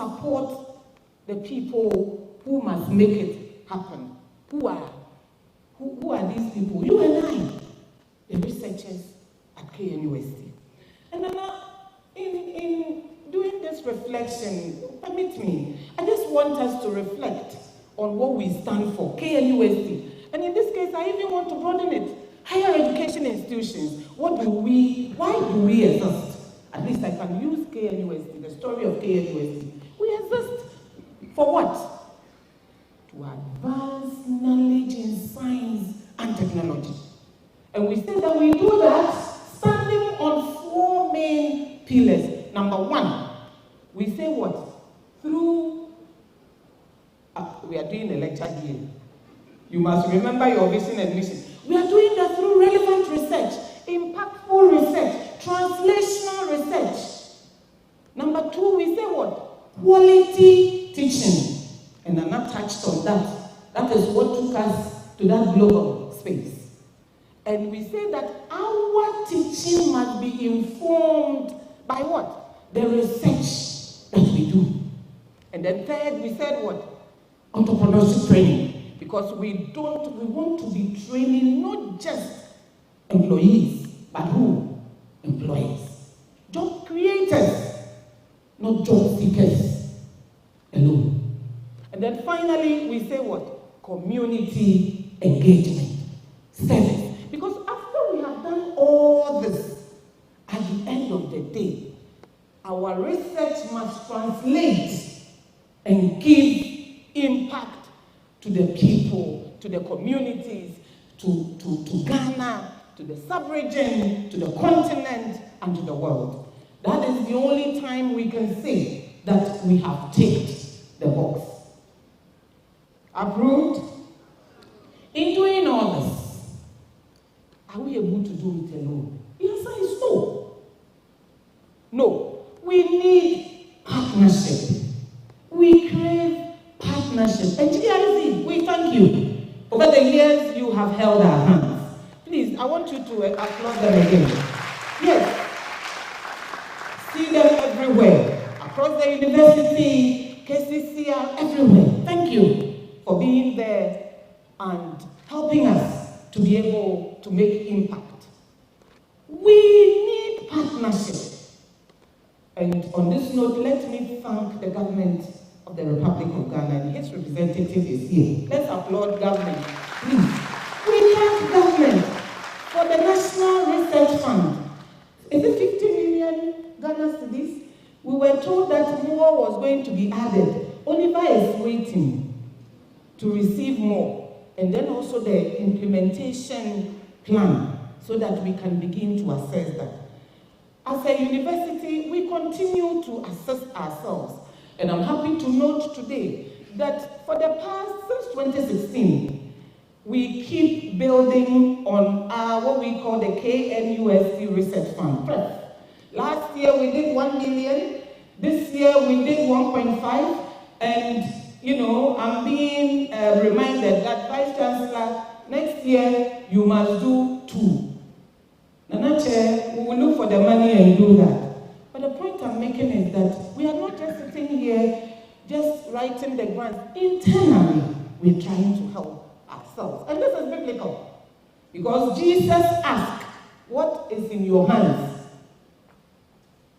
support the people who must make it happen. Who are these people? You and I, the researchers at KNUST. And then in doing this reflection, permit me, I just want us to reflect on what we stand for, KNUST. And in this case, I even want to broaden it. Higher education institutions, why do we exist? At least I can use KNUST, the story of KNUST. We exist for what? To advance knowledge in science and technology. And we say that we do that standing on 4 main pillars. Number 1, we say what? Through, we are doing a lecture here. You must remember your vision and mission. We are doing that through relevant research, impactful research, translational research. Number 2, we say what? Quality teaching. And Anna touched on that. That is what took us to that global space. And we say that our teaching must be informed by what? The research that we do. And then third, we said what? Entrepreneurship training. Because we want to be training not just employees, but who? Employees. Job creators, not job seekers alone. And then finally, we say what? Community engagement, service. Because after we have done all this, at the end of the day, our research must translate and give impact to the people, to the communities, to Ghana, to the sub-region, to the continent, and to the world. That is the only time we can say that we have ticked the box. Approved? In doing all this, are we able to do it alone? The answer is no. No. We need partnership. We crave partnership. And GIZ, we thank you. Over the years, you have held our hands. Please, I want you to applaud them again. Yes. See them everywhere. Across the university, KCCR, everywhere. Thank you for being there and helping us to be able to make impact. We need partnership. And on this note, let me thank the government of the Republic of Ghana, and his representative is here. Let's applaud government, please. We thank government for the National Research Fund. Is it 50 million Ghana cedis? We were told that more was going to be added. Oliver is waiting to receive more, and then also the implementation plan so that we can begin to assess that. As a university, we continue to assess ourselves. And I'm happy to note today that for the past, since 2016, we keep building on our, what we call the KNUST Research Fund. Last year we did 1 million, this year we did 1.5, and I'm being reminded that Vice Chancellor, next year you must do 2. Nana Chair, we will look for the money and do that. But the point I'm making is that we are not just sitting here, just writing the grants. Internally, we're trying to help ourselves. And this is biblical. Because Jesus asked, what is in your hands?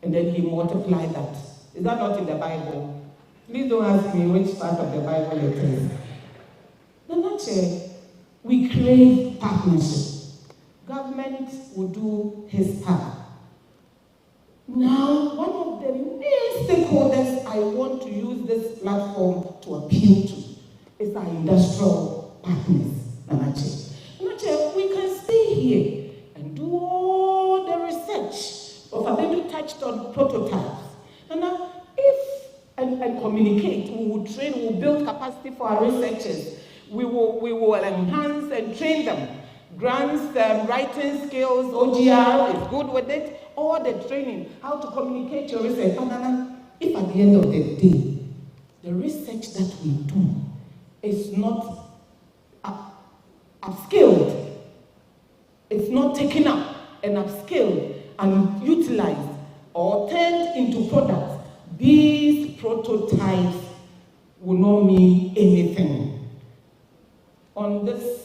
And then he multiplied that. Is that not in the Bible? Please don't ask me which part of the Bible it is. Nana Chair, we crave partnership. Government will do his part. Now, one of the main stakeholders I want to use this platform to appeal to is our industrial partners, Nanache. Nanache, we can stay here and do all the research. Fabio touched on prototypes. And and communicate, we will train, we will build capacity for our researchers. We will enhance and train them. Grants, writing skills, OGR is good with it. All the training, how to communicate your research. If at the end of the day, the research that we do is not upskilled, it's not taken up and upskilled and utilized or turned into products these prototypes will not mean anything. On this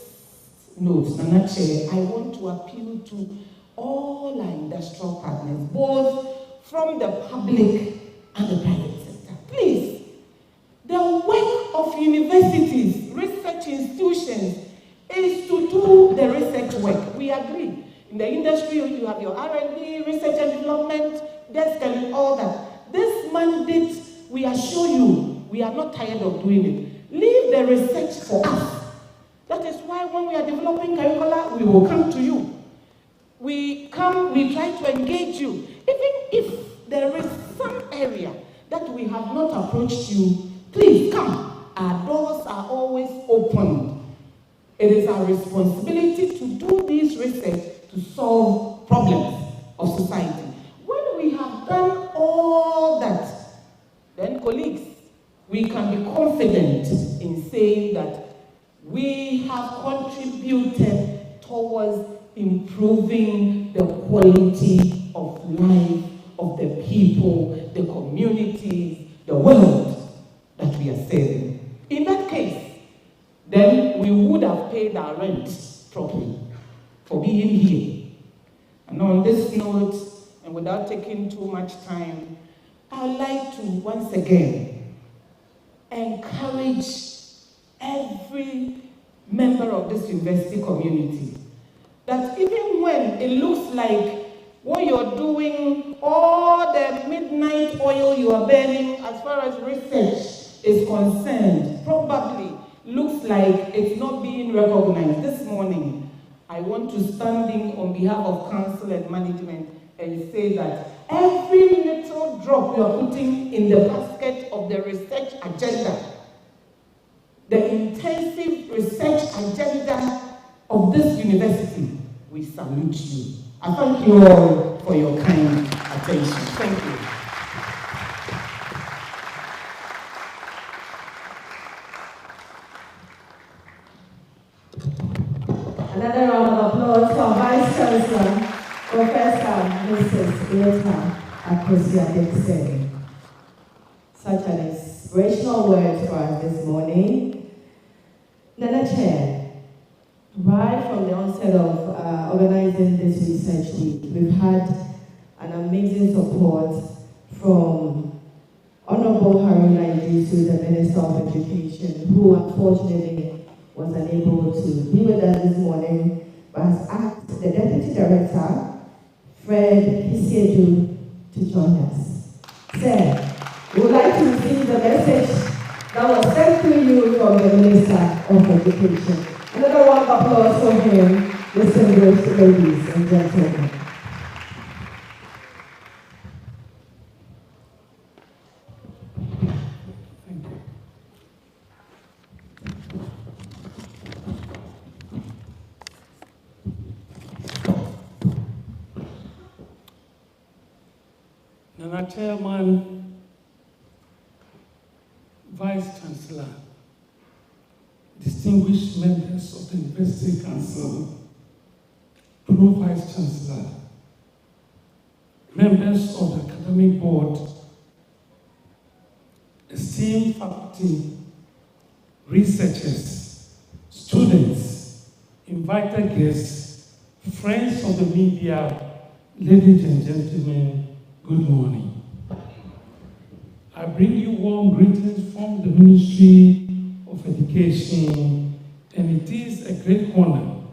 note, Nana Chair, I want to appeal to all our industrial partners, both from the public and the private sector. Please, the work of universities, research institutions, is to do the research work. We agree. In the industry, you have your R&D, research and development, desk and all that. This mandate, we assure you, we are not tired of doing it. Leave the research for us. That is why when we are developing curricula, we will come to you. We try to engage you. Even if there is some area that we have not approached you, please come. Our doors are always open. It is our responsibility to do this research to solve problems of society. When we have done all that, then colleagues, we can be confident in saying that we have contributed towards improving the quality of life of the people, the communities, the world that we are serving. In that case, then we would have paid our rent properly for being here. And on this note, and without taking too much time, I'd like to once again encourage every member of this university community that even when it looks like what you're doing, all the midnight oil you are burning as far as research is concerned, probably looks like it's not being recognized. This morning, I want to stand in on behalf of council and management and say that every little drop you are putting in the basket of the research agenda, the intensive research agenda of this university, we salute you. I thank you all for your kind attention. Thank you. Another round of applause for Vice Chancellor, Professor Mrs. Leta Akosia Dixon. Such an inspirational word for us this morning. Nana Chair, right from the onset of organizing this research week, we've had an amazing support from Honorable Haruna Idisu, the Minister of Education, who unfortunately was unable to be with us this morning, but has asked the Deputy Director, Fred Kisiedu, to join us. Sir, we would like to receive the message that was sent to you from the Minister of Education. Another round of applause for him, distinguished ladies and gentlemen. Nana Chairman, Vice Chancellor, distinguished members of the University Council, Pro Vice Chancellor, members of the Academic Board, esteemed faculty, researchers, students, invited guests, friends of the media, ladies and gentlemen, good morning. I bring you warm greetings from the Ministry of Education, and it is a great honor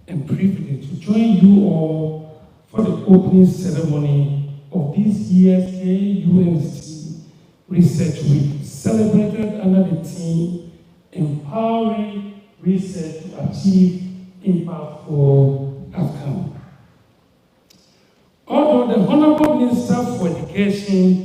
and privilege to join you all for the opening ceremony of this year's KNUST Research Week, celebrated under the theme Empowering Research to Achieve Impactful Outcome. Although the Honorable Minister for Education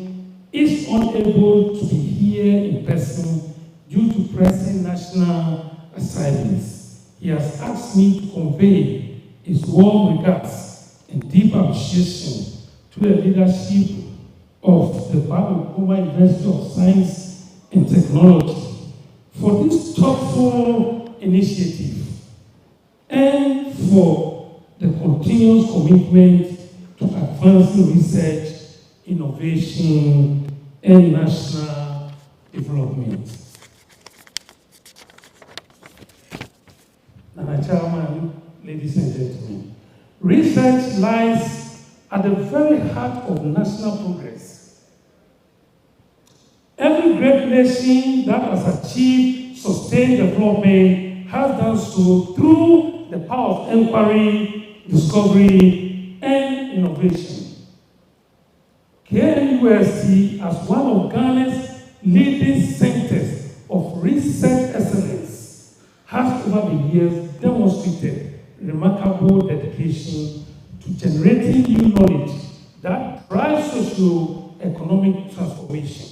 is unable to be here in person due to pressing national assignments, he has asked me to convey his warm regards and deep appreciation to the leadership of the Bamukuma University of Science and Technology for this thoughtful initiative and for the continuous commitment to advancing research, innovation, and national development. Madam Chairman, ladies and gentlemen, research lies at the very heart of national progress. Every great nation that has achieved sustained development has done so through the power of inquiry, discovery, and innovation. KNUST, as one of Ghana's leading centers of research excellence, has over the years demonstrated remarkable dedication to generating new knowledge that drives socio-economic transformation.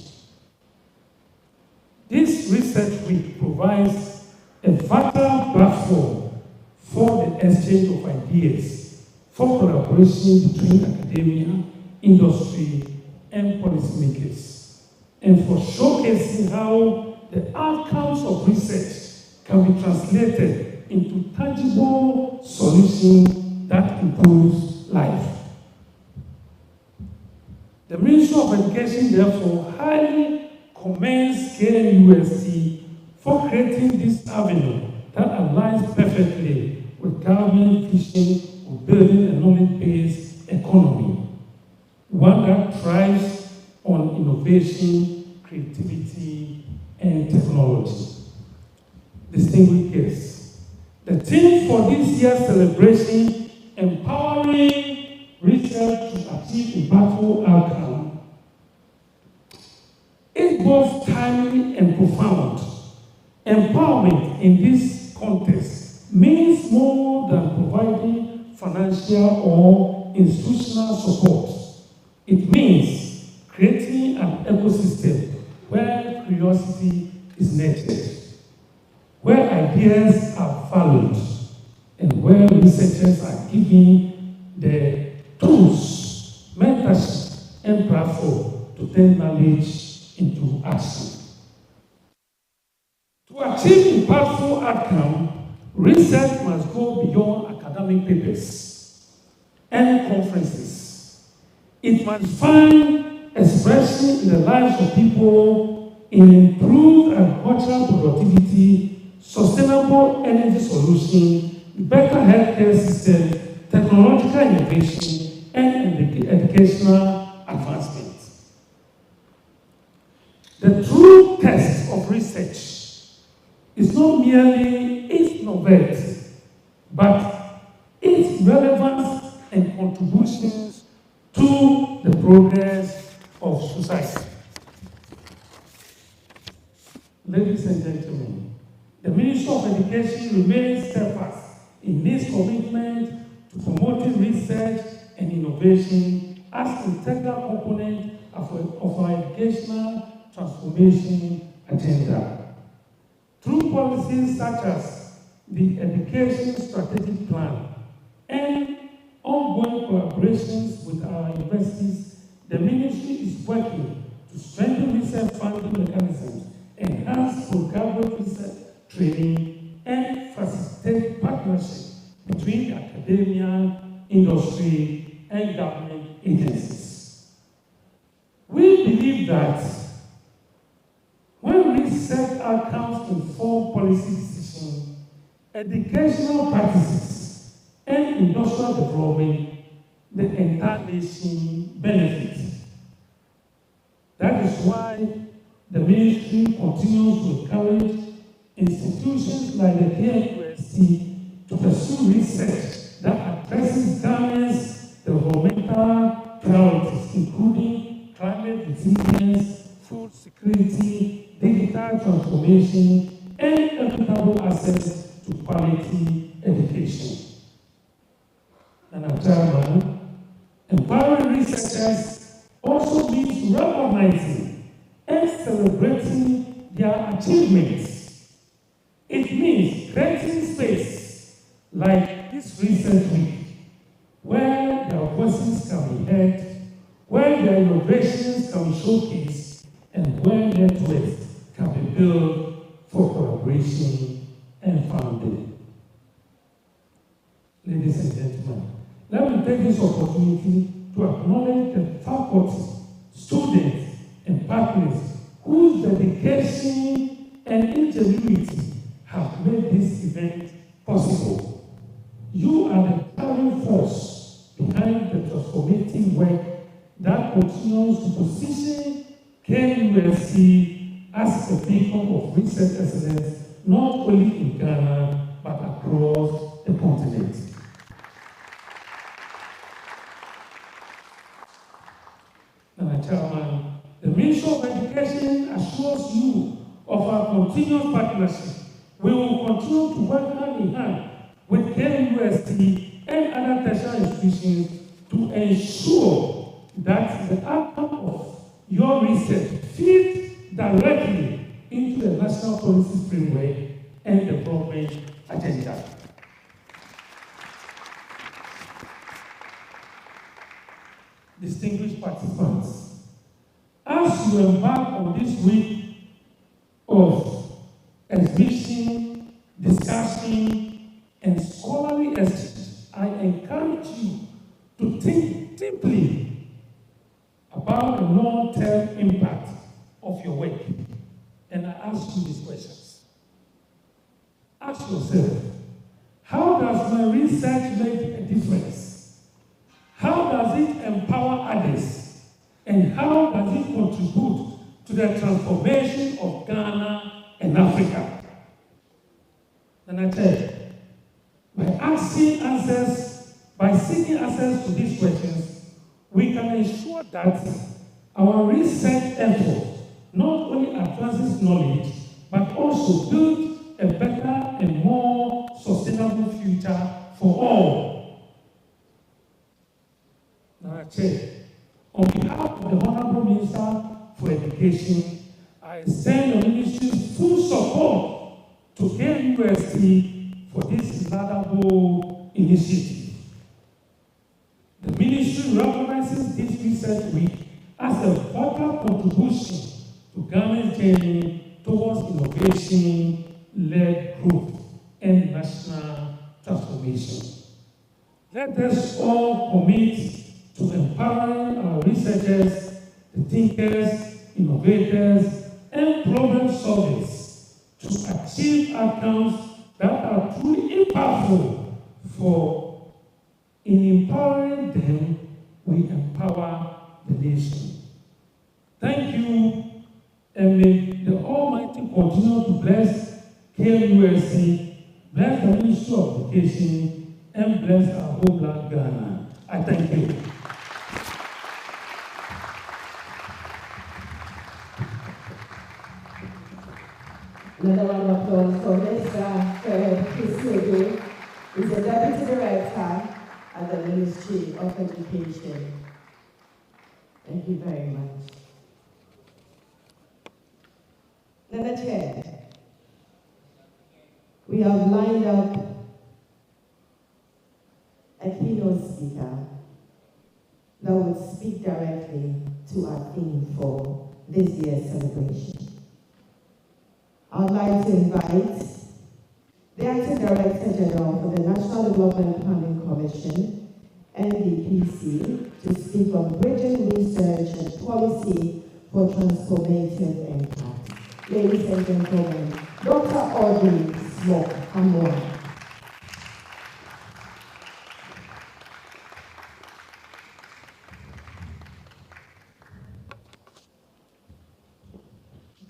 This research week provides a vital platform for the exchange of ideas, for collaboration between academia, industry, and policymakers, and for showcasing how the outcomes of research can be translated into tangible solutions that improves life. The Ministry of Education, therefore, highly commends KNUST for creating this avenue that aligns perfectly with government vision of building a knowledge-based economy, one that thrives on innovation, creativity, and technology. Distinguished guests, the theme for this year's celebration, empowering research to achieve impactful outcomes, is both timely and profound. Empowerment in this context means more than providing financial or institutional support. It means creating an ecosystem where curiosity is nurtured, where ideas are valued, and where researchers are given the tools, mentorship, and platform to turn knowledge into action. To achieve impactful outcome, research must go beyond academic papers and conferences. It must find expression in the lives of people in improved agricultural productivity, sustainable energy solutions, better healthcare systems, technological innovation, and educational advancement. The true test of research is not merely its novelty, but its relevance and contributions to the progress of society. Ladies and gentlemen, the Ministry of Education remains steadfast in its commitment to promoting research and innovation as an integral component of our educational transformation agenda. Through policies such as the Education Strategic Plan and ongoing collaborations with our universities, the Ministry is working to strengthen research funding mechanisms, enhance postgraduate research training, and facilitate partnership between academia, industry, and government agencies. We believe that when research outcomes inform policy decisions, educational practices, and industrial development, the entire nation benefits. That is why the Ministry continues to encourage institutions like the KNUST to pursue research that addresses Ghana's developmental priorities, including climate resilience, food security, digital transformation, and equitable access to quality education. And Chairman, empowering researchers also means recognizing and celebrating their achievements. It means creating space like this research week, where their voices can be heard, where their innovations can be showcased, and where networks can be built for collaboration and funding. Ladies and gentlemen, let me take this opportunity to acknowledge the faculty, students, and partners whose dedication and ingenuity have made this event possible. You are the driving force behind the transformative work that continues to position KNUST as a beacon of research excellence, not only in Ghana, but across the continent. Madam Chairman, the Ministry of Education assures you of our continuous partnership. We will continue to work hand in hand with KNUST and other tertiary institutions to ensure that the outcome of your research feeds directly into the national policy framework and development agenda. Distinguished participants, as you embark on this week of exhibition, discussion, and scholarly exchange, I encourage you to think deeply about the long-term impact of your work. And I ask you these questions. Ask yourself, how does my research make a difference? How does it empower others? And how does it contribute to the transformation of Ghana and Africa? And I tell you, by seeking answers to these questions, we can ensure that our research effort not only advances knowledge, but also builds a better and more sustainable future for all. Now I say, on behalf of the Honorable Minister for Education, I extend the Ministry's full support to KNUST for this laudable initiative. The Ministry recognizes this research week as a vital contribution to Ghana's journey towards innovation-led growth and national transformation. Let us all commit to empowering our researchers, the thinkers, innovators, and problem solvers to achieve outcomes that are truly impactful. For in empowering them, we empower the nation. Thank you, and may the Almighty continue to bless KNUST, bless the Ministry of Education, and bless our homeland Ghana. I thank you. Another round of applause for Mr. Kisiege, who is the Deputy Director at the Ministry of Education. Thank you very much. Nana Chair, we have lined up a keynote speaker that will speak directly to our theme for this year's celebration. I would like to invite the Acting Director General for the National Development Planning Commission, NDPC, to speak on bridging research and policy for transformative impact. Ladies and gentlemen, Dr. Audrey Smok-Amwa.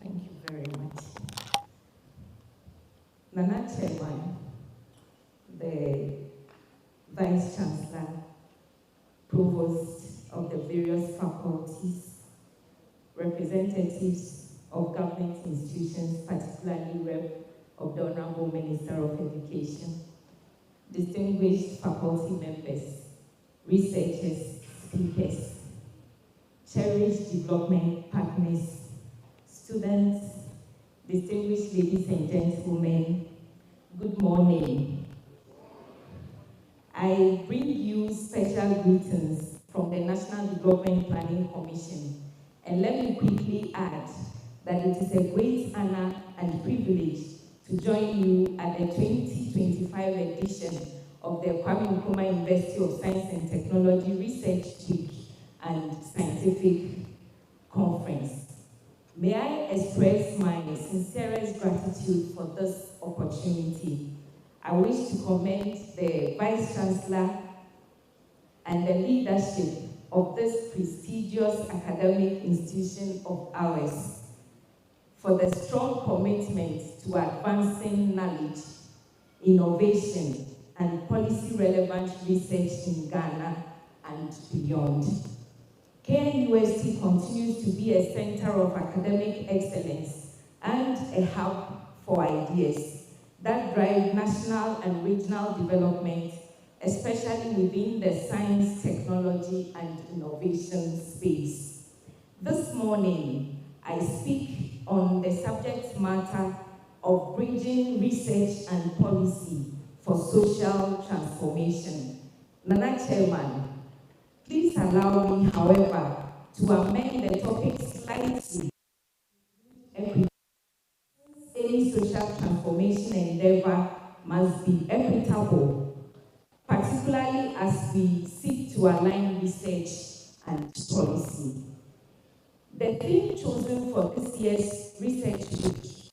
Thank you very much. Nana Chairman, the Vice Chancellor, Provost of the various faculties, representatives of government institutions, particularly Rep of the Honorable Minister of Education, distinguished faculty members, researchers, speakers, cherished development partners, students, distinguished ladies and gentlemen, good morning. I bring you special greetings from the National Development Planning Commission, and let me quickly add that it is a great honor and privilege to join you at the 2025 edition of the Kwame Nkrumah University of Science and Technology Research Week and Scientific Conference. May I express my sincerest gratitude for this opportunity. I wish to commend the Vice Chancellor and the leadership of this prestigious academic institution of ours for the strong commitment to advancing knowledge, innovation, and policy-relevant research in Ghana and beyond. KNUST continues to be a center of academic excellence and a hub for ideas that drive national and regional development, especially within the science, technology, and innovation space. This morning, I speak on the subject matter of bridging research and policy for social transformation. Nana Chairman, please allow me, however, to amend the topic slightly. Any social transformation endeavor must be equitable, particularly as we seek to align research and policy. The theme chosen for this year's research week,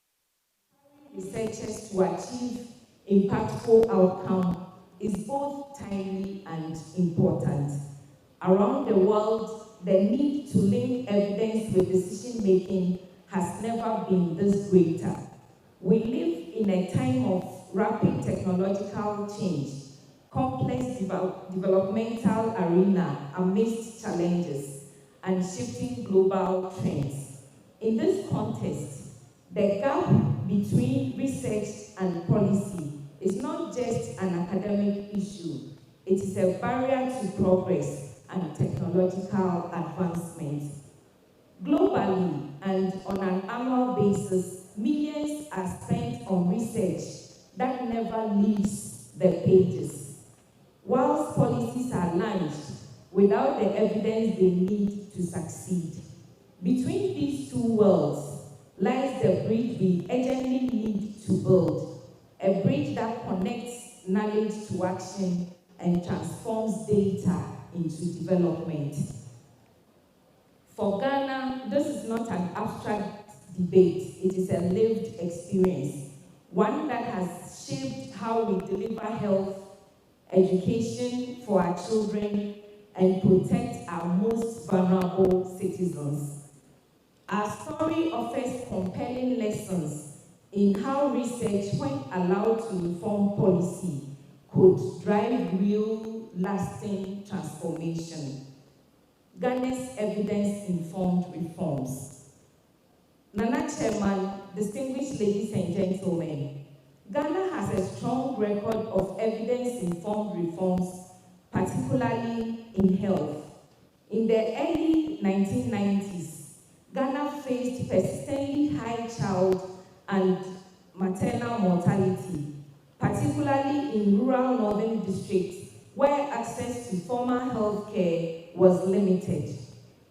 researchers to achieve impactful outcome, is both timely and important. Around the world, the need to link evidence with decision-making has never been this greater. We live in a time of rapid technological change, complex developmental arena amidst challenges, and shifting global trends. In this context, the gap between research and policy is not just an academic issue, it is a barrier to progress and technological advancement. Globally and on an annual basis, millions are spent on research that never leaves the pages, whilst policies are launched without the evidence they need to succeed. Between these two worlds lies the bridge we urgently need to build, a bridge that connects knowledge to action and transforms data into development. For Ghana, this is not an abstract debate, it is a lived experience, one that has shaped how we deliver health, education for our children, and protect our most vulnerable citizens. Our story offers compelling lessons in how research, when allowed to inform policy, could drive real, lasting transformation. Ghana's evidence-informed reforms. Nana Chairman, distinguished ladies and gentlemen, Ghana has a strong record of evidence-informed reforms, particularly in health. In the early 1990s, Ghana faced persistently high child and maternal mortality, particularly in rural northern districts where access to formal health care was limited.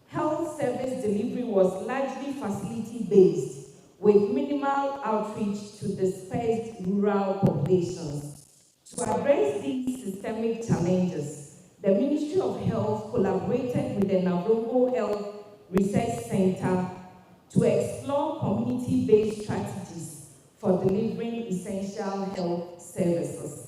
Health service delivery was largely facility-based, with minimal outreach to dispersed rural populations. To address these systemic challenges, the Ministry of Health collaborated with the Navrongo Health Research Center to explore community-based strategies for delivering essential health services.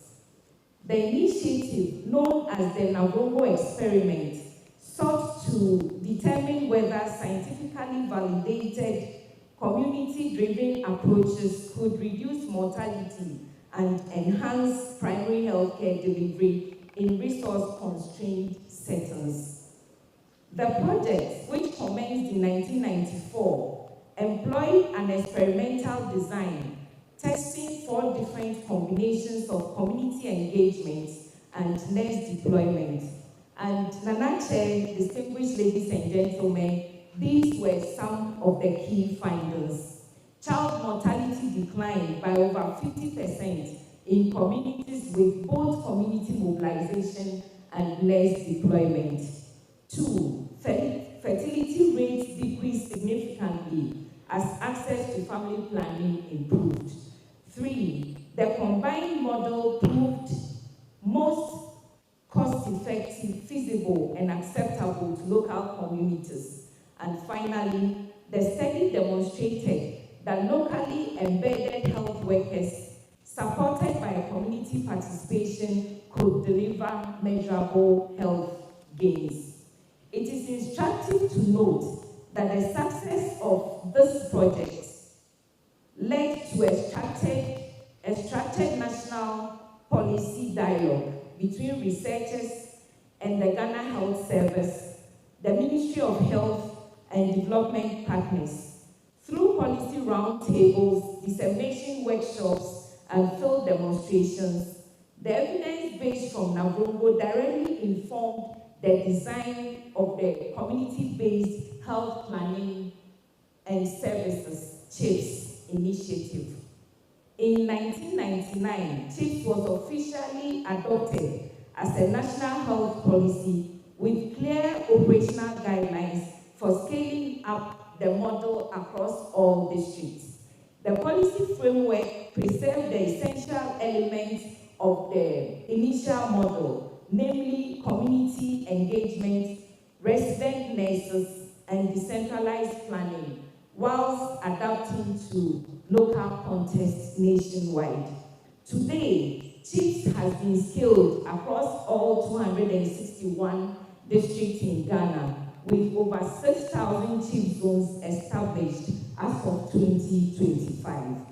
The initiative, known as the Navrongo Experiment, sought to determine whether scientifically validated, community-driven approaches could reduce mortality and enhance primary healthcare delivery in resource-constrained settings. The project, which commenced in 1994, employed an experimental design testing 4 different combinations of community engagement and nurse deployment. And Nana Chair, distinguished ladies and gentlemen, these were some of the key findings. Child mortality declined by over 50% in communities with both community mobilization and nurse deployment. 2, fertility rates decreased significantly as access to family planning improved. 3, the combined model proved most cost-effective, feasible, and acceptable to local communities. And finally, the study demonstrated participation could deliver measurable health gains. It is instructive to note that the success of this project led to a structured national policy dialogue between researchers and the Ghana Health Service, the Ministry of Health and Development partners. Through policy roundtables, dissemination workshops, and field demonstrations, the evidence base from Navrongo directly informed the design of the community-based health planning and services, CHIPS, initiative. In 1999, CHIPS was officially adopted as a national health policy with clear operational guidelines for scaling up the model across all districts. The policy framework preserved the essential elements of the initial model, namely community engagement, resident nurses, and decentralized planning, whilst adapting to local context nationwide. Today, CHIPS has been scaled across all 261 districts in Ghana, with over 6,000 CHIPS zones established as of 2025.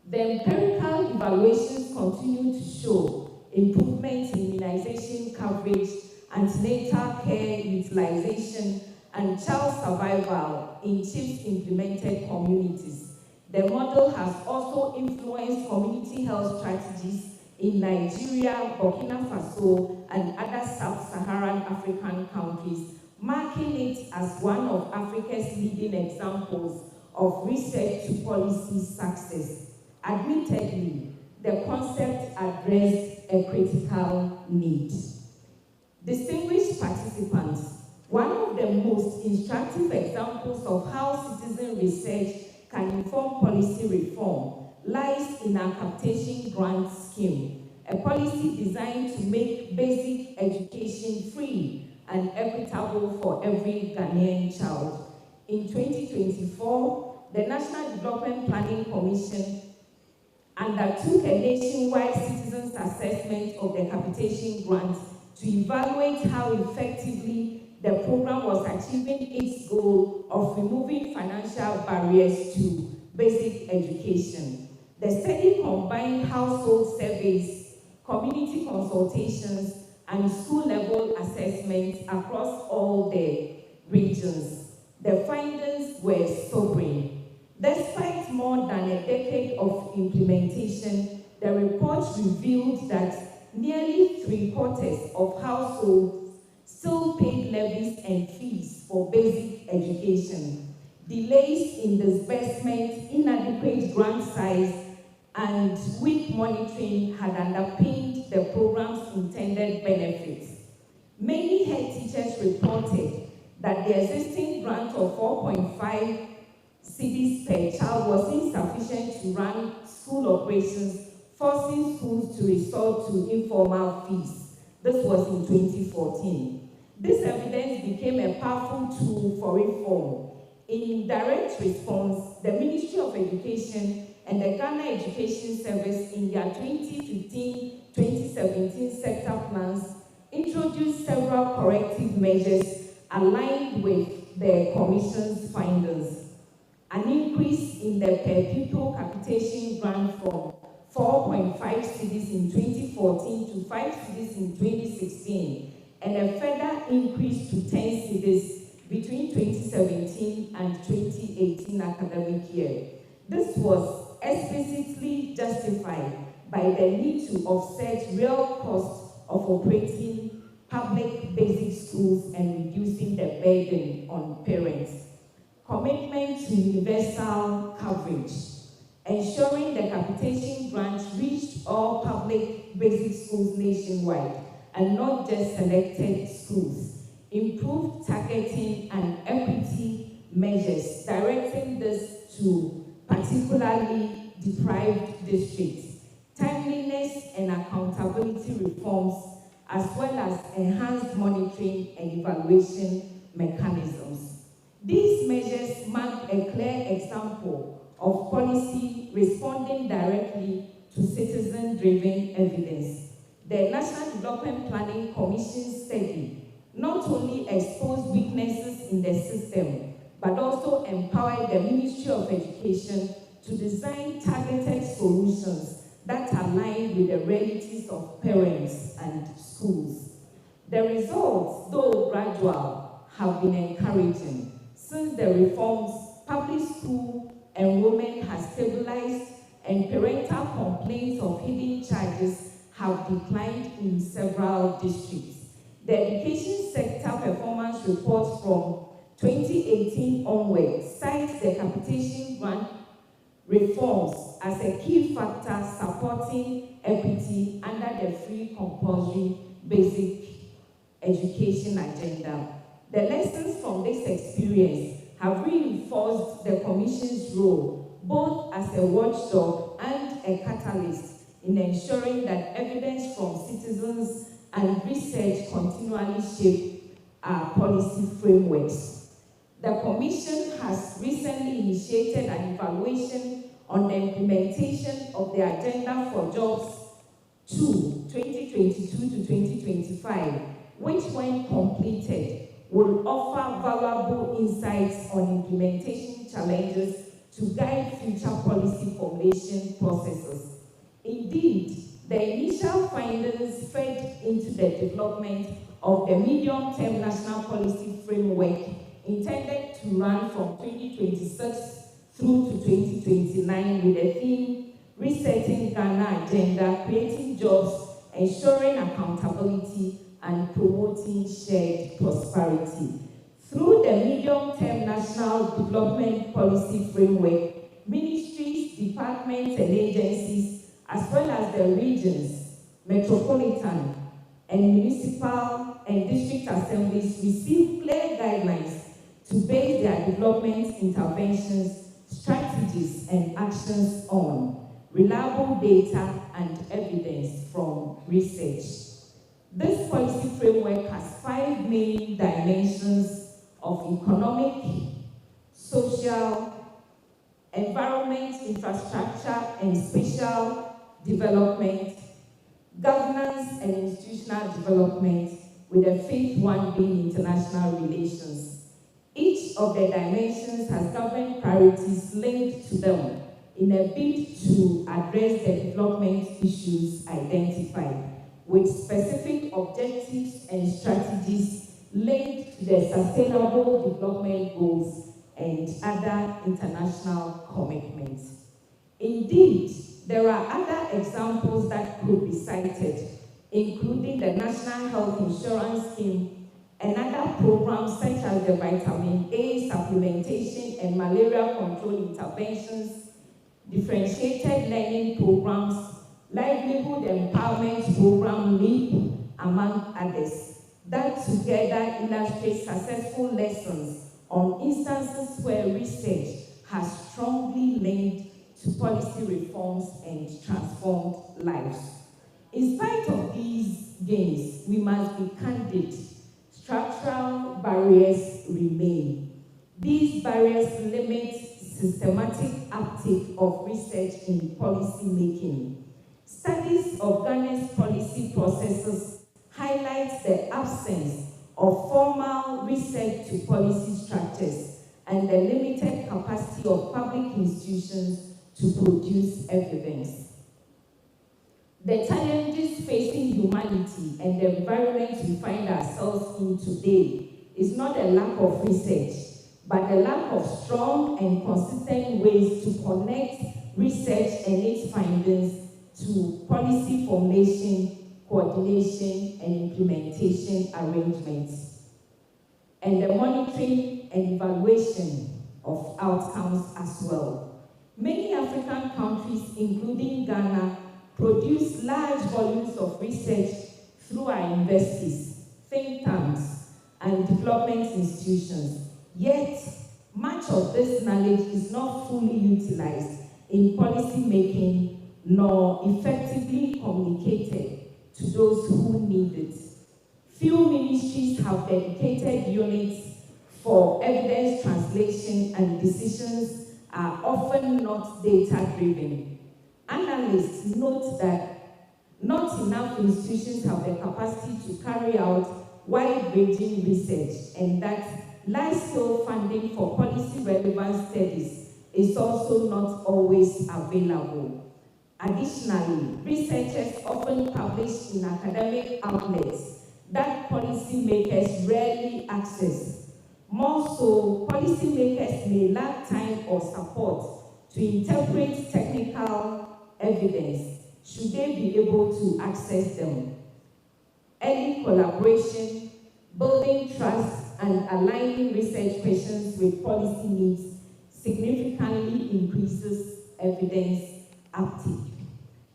The empirical evaluations continue to show improvements in immunization coverage, antenatal care utilization, and child survival in CHIPS implemented communities. The model has also influenced community health strategies in Nigeria, Burkina Faso, and other sub-Saharan African countries, marking it as one of Africa's leading examples of research to policy success. Admittedly, the concept addressed a critical need. Distinguished participants, one of the most instructive examples of how citizen research can inform policy reform lies in our capitation grant scheme, a policy designed to make basic education free and equitable for every Ghanaian child. In 2024, the National Development Planning Commission undertook a nationwide citizens' assessment of the capitation grant to evaluate how effectively the program was achieving its goal of removing financial barriers to basic education. The study combined household surveys, community consultations, and school-level assessments across all the regions. The findings were sobering. Despite more than a decade of implementation, the report revealed that nearly 3/4 of households still paid levies and fees for basic education. Delays in disbursement, inadequate grant size, and weak monitoring had underpinned the program's intended benefits. Many head teachers reported that the existing grant of 4.5 cedis per child was insufficient to run school operations, forcing schools to resort to informal fees. This was in 2014. This evidence became a powerful tool for reform. In direct response, the Ministry of Education and the Ghana Education Service in their 2015-2017 sector plans introduced several corrective measures aligned with the Commission's findings. An increase in the per pupil capitation grant from 4.5 cedis in 2014 to 5 cedis in 2016, and a further increase to 10 cedis between 2017 and 2018 academic year. This was explicitly justified by the need to offset real costs of operating public basic schools and reducing the burden on parents. Commitment to universal coverage, ensuring the capitation grant reached all public basic schools nationwide and not just selected schools. Improved targeting and equity measures, directing this to particularly deprived districts. Timeliness and accountability reforms, as well as enhanced monitoring and evaluation mechanisms. These measures mark a clear example of policy responding directly to citizen-driven evidence. The National Development Planning Commission study not only exposed weaknesses in the system, but also empowered the Ministry of Education to design targeted solutions that align with the realities of parents and schools. The results, though gradual, have been encouraging. Since the reforms, public school enrollment has stabilized and parental complaints of hidden charges have declined in several districts. The education sector performance report from 2018 onwards cites the capitation grant reforms as a key factor supporting equity under the free compulsory basic education agenda. The lessons from this experience have reinforced the Commission's role both as a watchdog and a catalyst in ensuring that evidence from citizens and research continually shape our policy frameworks. The Commission has recently initiated an evaluation on the implementation of the Agenda for Jobs 2, 2022 to 2025, which when completed will offer valuable insights on implementation challenges to guide future policy formulation processes. Indeed, the initial findings fed into the development of the medium-term national policy framework intended to run from 2026 through to 2029 with the theme Resetting Ghana Agenda, Creating Jobs, Ensuring Accountability, and Promoting Shared Prosperity. Through the medium-term national development policy framework, ministries, departments, and agencies, as well as the regions, metropolitan, and municipal and district assemblies receive clear guidelines to base their development interventions, strategies, and actions on reliable data and evidence from research. This policy framework has 5 main dimensions of economic, social, environment, infrastructure, and spatial development, governance and institutional development, with the 5th one being international relations. Each of the dimensions has government priorities linked to them in a bid to address the development issues identified, with specific objectives and strategies linked to the Sustainable Development Goals and other international commitments. Indeed, there are other examples that could be cited, including the National Health Insurance Scheme and other programs such as the Vitamin A supplementation and malaria control interventions, differentiated learning programs, livelihood empowerment program LEAP, among others, that together illustrate successful lessons on instances where research has strongly linked to policy reforms and transformed lives. In spite of these gains, we must be candid. Structural barriers remain. These barriers limit systematic uptake of research in policy making. Studies of Ghana's policy processes highlight the absence of formal research to policy structures and the limited capacity of public institutions to produce evidence. The challenges facing humanity and the environment we find ourselves in today is not a lack of research, but a lack of strong and consistent ways to connect research and its findings to policy formulation, coordination, and implementation arrangements, and the monitoring and evaluation of outcomes as well. Many African countries, including Ghana, produce large volumes of research through our universities, think tanks, and development institutions. Yet, much of this knowledge is not fully utilized in policy making nor effectively communicated to those who need it. Few ministries have dedicated units for evidence translation, and decisions are often not data-driven. Analysts note that not enough institutions have the capacity to carry out wide-ranging research, and that large-scale funding for policy-relevant studies is also not always available. Additionally, researchers often publish in academic outlets that policymakers rarely access. More so, policymakers may lack time or support to interpret technical evidence should they be able to access them. Early collaboration, building trust, and aligning research questions with policy needs significantly increases evidence uptake.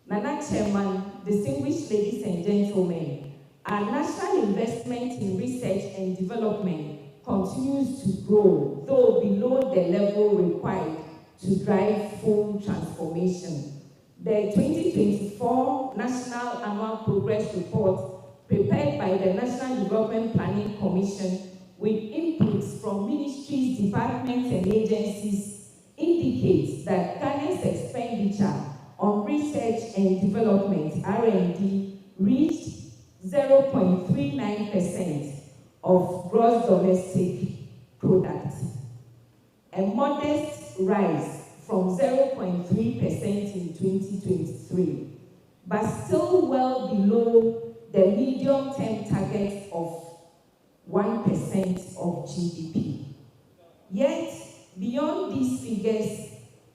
Nana Chairman, distinguished ladies and gentlemen, our national investment in research and development continues to grow, though below the level required to drive full transformation. The 2024 National Annual Progress Report, prepared by the National Development Planning Commission with inputs from ministries, departments, and agencies, indicates that Ghana's expenditure on research and development, R&D, reached 0.39% of gross domestic product, a modest rise from 0.3% in 2023, but still well below the medium-term target of 1% of GDP. Yet, beyond these figures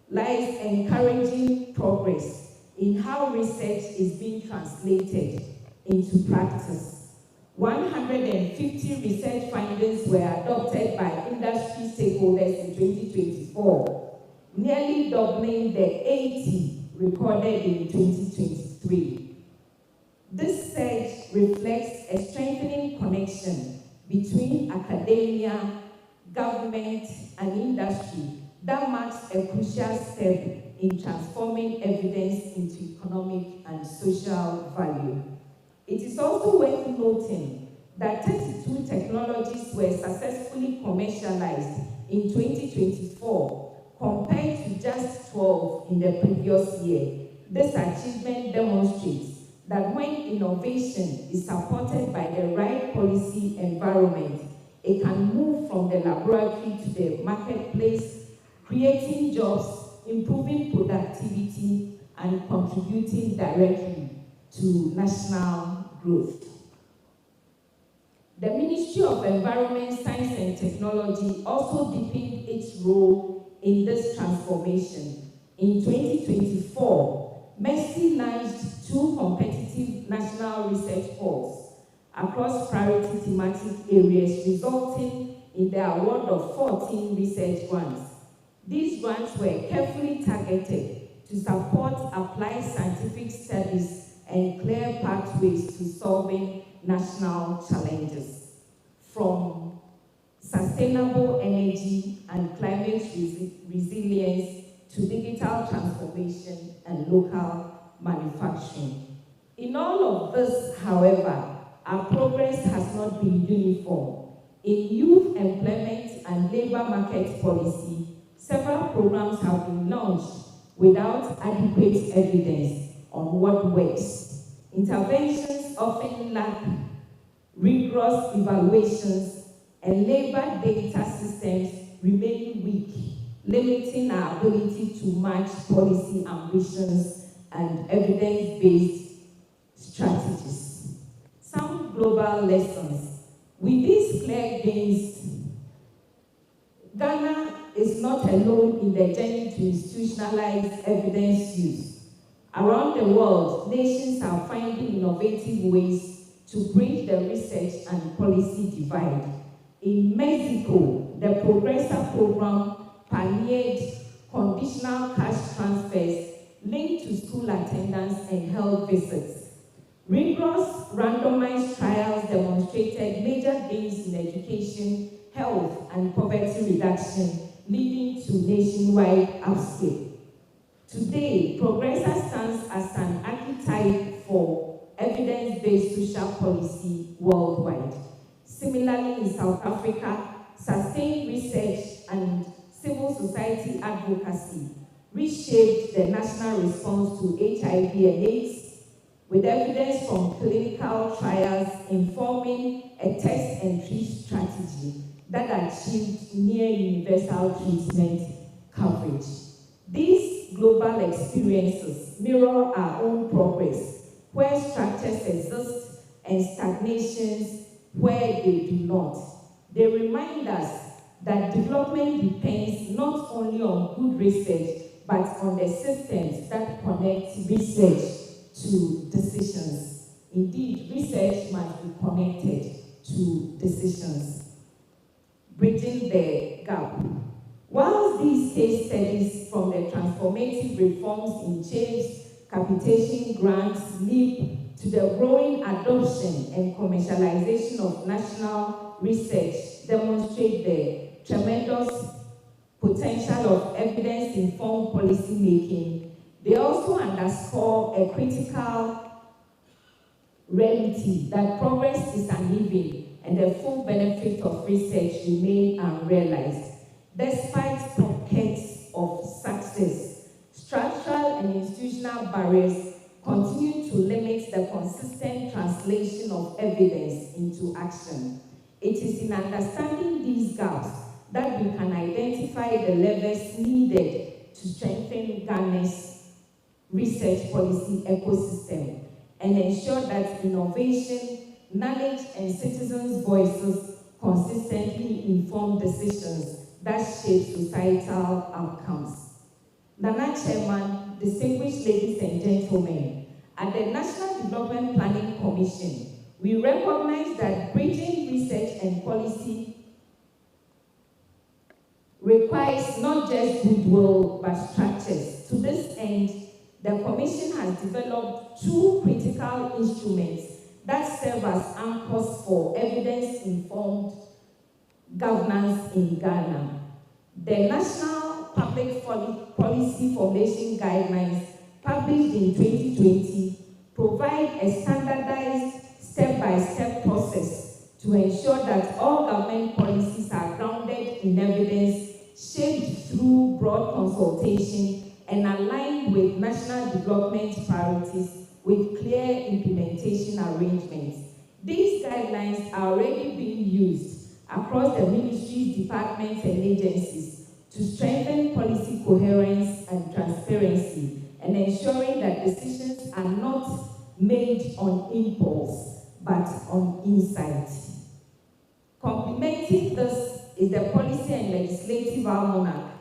lies encouraging progress in how research is being translated into practice. 150 research findings were adopted by industry stakeholders in 2024, nearly doubling the 80 recorded in 2023. This surge reflects a strengthening connection between academia, government, and industry that marks a crucial step in transforming evidence into economic and social value. It is also worth noting that 32 technologies were successfully commercialized in 2024 compared to just 12 in the previous year. This achievement demonstrates that when innovation is supported by the right policy environment, it can move from the laboratory to the marketplace, creating jobs, improving productivity, and contributing directly to national growth. The Ministry of Environment, Science and Technology also deepened its role in this transformation. In 2024, MERCI launched 2 competitive national research calls across priority thematic areas, resulting in the award of 14 research grants. These grants were carefully targeted to support applied scientific studies and clear pathways to solving national challenges, from sustainable energy and climate resilience to digital transformation and local manufacturing. In all of this, however, our progress has not been uniform. In youth employment and labor market policy, several programs have been launched without adequate evidence on what works. Interventions often lack rigorous evaluations, and labor data systems remain weak, limiting our ability to match policy ambitions and evidence-based strategies. Some global lessons. With these clear gains, Ghana is not alone in the journey to institutionalize evidence use. Around the world, nations are finding innovative ways to bridge the research and policy divide. In Mexico, the Progresa program pioneered conditional cash transfers linked to school attendance and health visits. Rigorous randomized trials demonstrated major gains in education, health, and poverty reduction, leading to nationwide upscale. Today, Progresa stands as an archetype for evidence-based social policy worldwide. Similarly, in South Africa, sustained research and civil society advocacy reshaped the national response to HIV and AIDS, with evidence from clinical trials informing a test and treat strategy that achieved near universal treatment coverage. These global experiences mirror our own progress, where structures exist and stagnations where they do not. They remind us that development depends not only on good research, but on the systems that connect research to decisions. Indeed, research must be connected to decisions. Bridging the gap. While these case studies from the transformative reforms in CHAVE's capitation grants leap to the growing adoption and commercialization of national research demonstrate the tremendous potential of evidence-informed policy making, they also underscore a critical reality that progress is uneven and the full benefit of research remain unrealized. Despite pockets of success, structural and institutional barriers continue to limit the consistent translation of evidence into action. It is in understanding these gaps that we can identify the levers needed to strengthen Ghana's research policy ecosystem and ensure that innovation, knowledge, and citizens' voices consistently inform decisions that shape societal outcomes. Nana Chairman, distinguished ladies and gentlemen, at the National Development Planning Commission, we recognize that bridging research and policy requires not just goodwill but structures. To this end, the Commission has developed two critical instruments that serve as anchors for evidence-informed governance in Ghana. The National Public Policy Formulation Guidelines, published in 2020, provide a standardized step-by-step process to ensure that all government policies are grounded in evidence, shaped through broad consultation, and aligned with national development priorities with clear implementation arrangements. These guidelines are already being used across the ministries, departments, and agencies to strengthen policy coherence and transparency, and ensuring that decisions are not made on impulse, but on insight. Complementing this is the Policy and Legislative Almanac,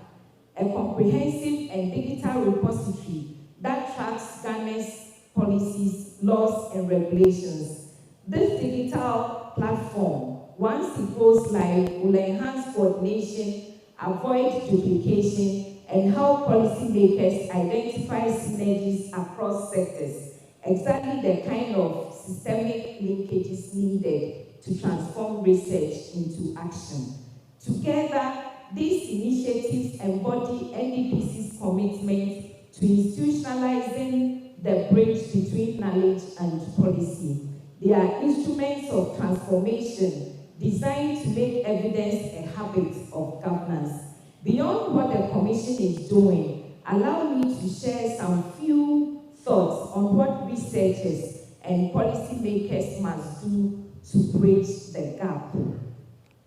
a comprehensive and digital repository that tracks Ghana's policies, laws, and regulations. This digital platform, once it goes live, will enhance coordination, avoid duplication, and help policymakers identify synergies across sectors, exactly the kind of systemic linkages needed to transform research into action. Together, these initiatives embody NDPC's commitment to institutionalizing the bridge between knowledge and policy. They are instruments of transformation designed to make evidence a habit of governance. Beyond what the Commission is doing, allow me to share some few thoughts on what researchers and policymakers must do to bridge the gap.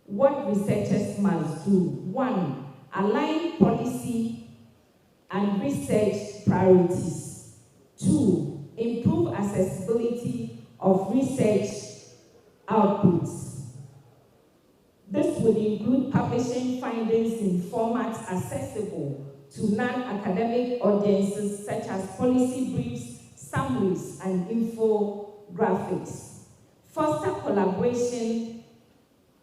What researchers must do: 1, align policy and research priorities. 2, improve accessibility of research outputs. This would include publishing findings in formats accessible to non-academic audiences such as policy briefs, summaries, and infographics. Foster collaboration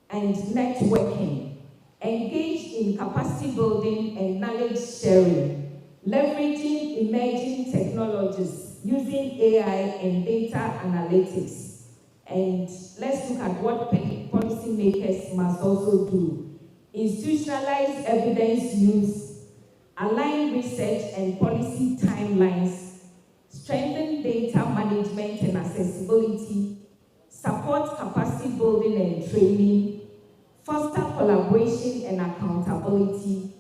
and networking. Engage in capacity building and knowledge sharing, leveraging emerging technologies using AI and data analytics. And let's look at what policymakers must also do. Institutionalize evidence use, align research and policy timelines, strengthen data management and accessibility, support capacity building and training, foster collaboration and accountability,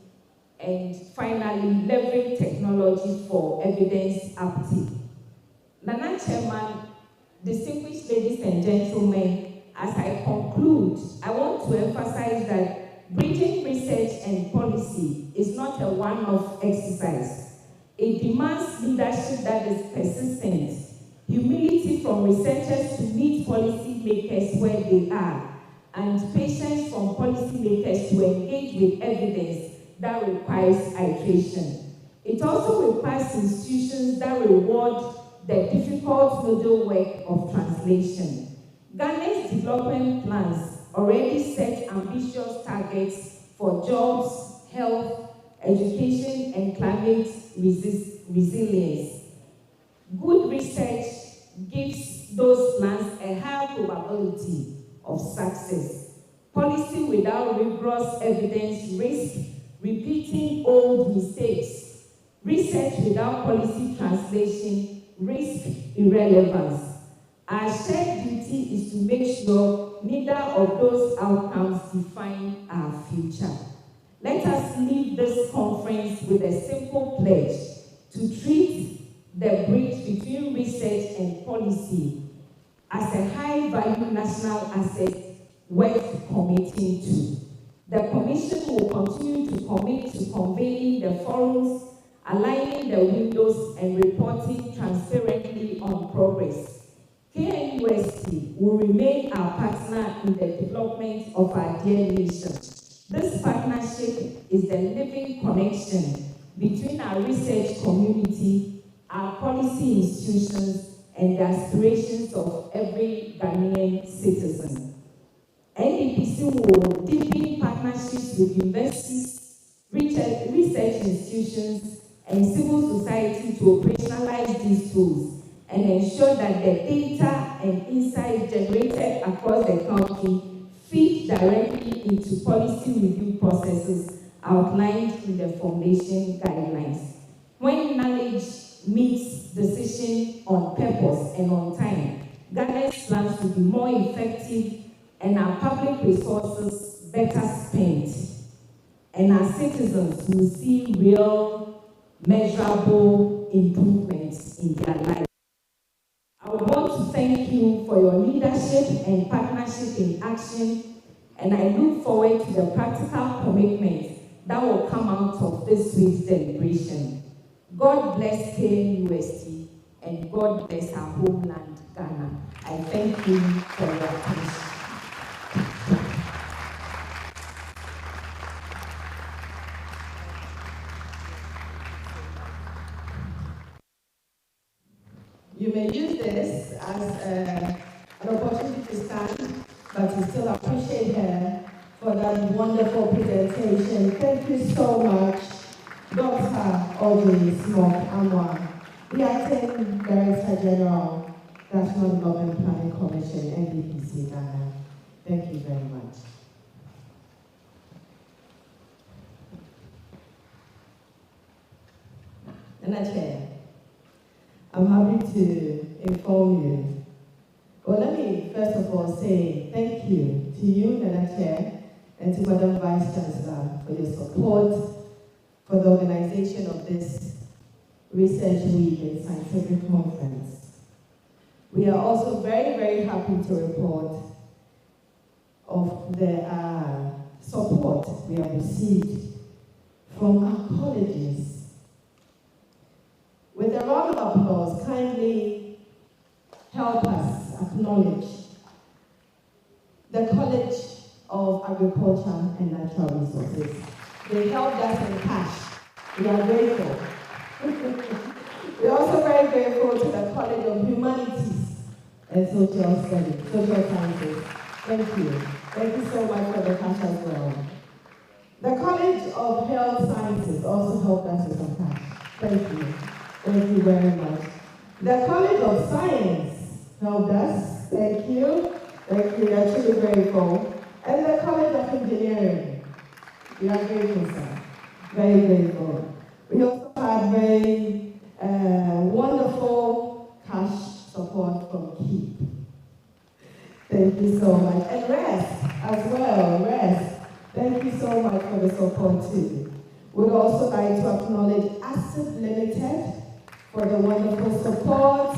and finally, leveraging technology for evidence uptake. Nana Chairman, distinguished ladies and gentlemen, as I conclude, I want to emphasize that bridging research and policy is not a one-off exercise. It demands leadership that is persistent, humility from researchers to meet policymakers where they are, and patience from policymakers to engage with evidence that requires iteration. It also requires institutions that reward the difficult middle work of translation. Ghana's development plans already set ambitious targets for jobs, health, education, and climate resilience. Good research gives those plans a higher probability of success. Policy without rigorous evidence risks repeating old mistakes. Research without policy translation risks irrelevance. Our shared duty is to make sure neither of those outcomes define our future. Let us leave this conference with a simple pledge to treat the bridge between research and policy as a high-value national asset worth committing to. The Commission will continue to commit to convening the forums, aligning the windows, and reporting transparently on progress. KNUST will remain our partner in the development of our dear nation. This partnership is the living connection between our research community, our policy institutions, and the aspirations of every Ghanaian citizen. NDPC will deepen partnerships with universities, research institutions, and civil society to operationalize these tools and ensure that the data and insights generated across the country feed directly into policy review processes outlined in the Foundation guidelines. When knowledge meets decision on purpose and on time, Ghana's plans will be more effective and our public resources better spent, and our citizens will see real, measurable improvements in their lives. I would want to thank you for your leadership and partnership in action, and I look forward to the practical commitment that will come out of this week's deliberation. God bless KNUST, and God bless our homeland, Ghana. I thank you for your attention. You may use this as an opportunity to stand, but we still appreciate her for that wonderful presentation. Thank you so much, Dr. Audrey Smok-Amwa, the Acting Director General, National Development Planning Commission, NDPC Ghana. Thank you very much. Nana Chair, I'm happy to inform you. Well, let me first of all say thank you to you, Nana Chair, and to Madam Vice Chancellor for your support for the organization of this Research Week and Scientific Conference. We are also very, very happy to report of the support we have received from our colleges. With a round of applause, kindly help us acknowledge the College of Agriculture and Natural Resources. They helped us in cash. We are grateful. We are also very grateful to the College of Humanities and Social Sciences. Thank you. Thank you so much for the cash as well. The College of Health Sciences also helped us with some cash. Thank you. Thank you very much. The College of Science helped us. Thank you. Thank you. We are truly grateful. And the College of Engineering. We are grateful, sir. Very grateful. We also had very wonderful cash support from KEEP. Thank you so much. And REST as well. REST. Thank you so much for the support too. We'd also like to acknowledge ASIP Limited for the wonderful support,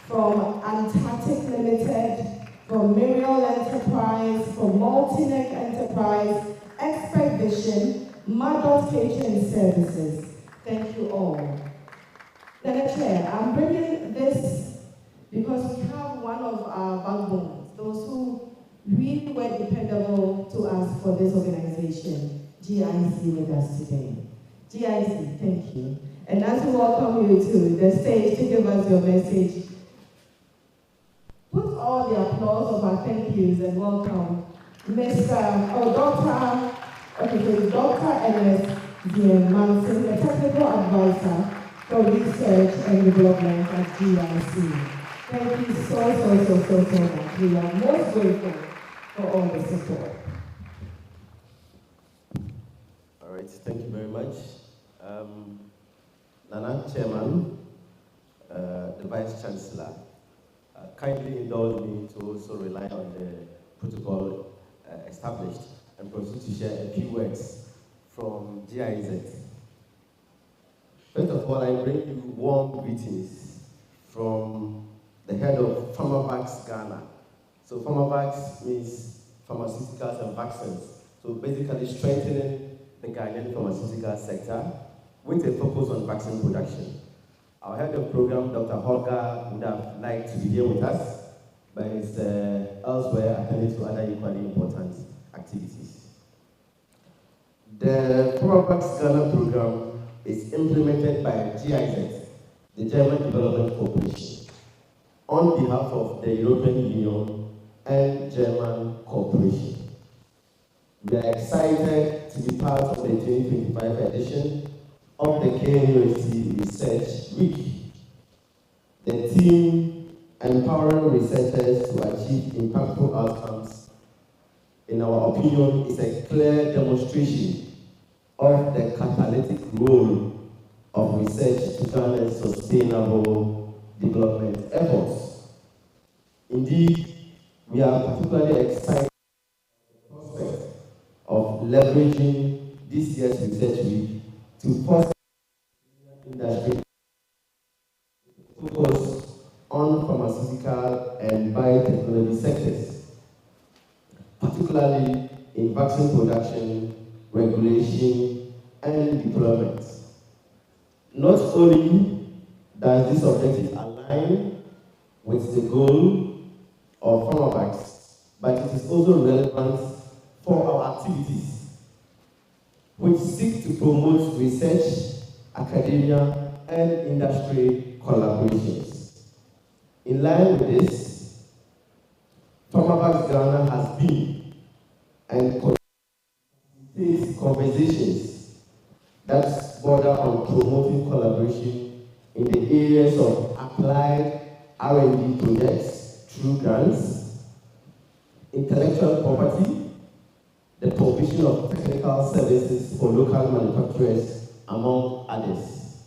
from Antarctic Limited, from Muriel Enterprise, from Multineck Enterprise, Expert Vision, Madot Catering Services. Thank you all. Then, Chair, I'm bringing this because we have one of our backbones, those who really were dependable to us for this organization, GIC, with us today. GIC, thank you. And as we welcome you to the stage to give us your message, put all the applause of our thank yous and welcome Dr. Ernest Zian Manson, the technical advisor for research and development at GIC. Thank you so much. We are most grateful for all the support. All right, thank you very much. Nana Chairman, the Vice Chancellor, kindly indulge me to also rely on the protocol established and proceed to share a few words from GIZ. First of all, I bring you warm greetings from the head of PharmaVax Ghana. So PharmaVax means pharmaceuticals and vaccines. So basically strengthening the Ghanaian pharmaceutical sector with a focus on vaccine production. Our head of program, Dr. Holger, would have liked to be here with us, but is elsewhere attending to other equally important activities. The PharmaVax Ghana program is implemented by GIZ, the German Development Corporation, on behalf of the European Union and German Corporation. We are excited to be part of the 2025 edition of the KNUST Research Week. The theme, empowering researchers to achieve impactful outcomes, in our opinion, is a clear demonstration of the catalytic role of research to Ghana's sustainable development efforts. Indeed, we are particularly excited about the prospect of leveraging this year's Research Week to foster industry focus on pharmaceutical and biotechnology sectors, particularly in vaccine production, regulation, and deployment. Not only does this objective align with the goal of PharmaVax, but it is also relevant for our activities, which seek to promote research, academia, and industry collaborations. In line with this, PharmaVax Ghana has been and continues conversations that border on promoting collaboration in the areas of applied R&D projects through grants, intellectual property, the provision of technical services for local manufacturers, among others.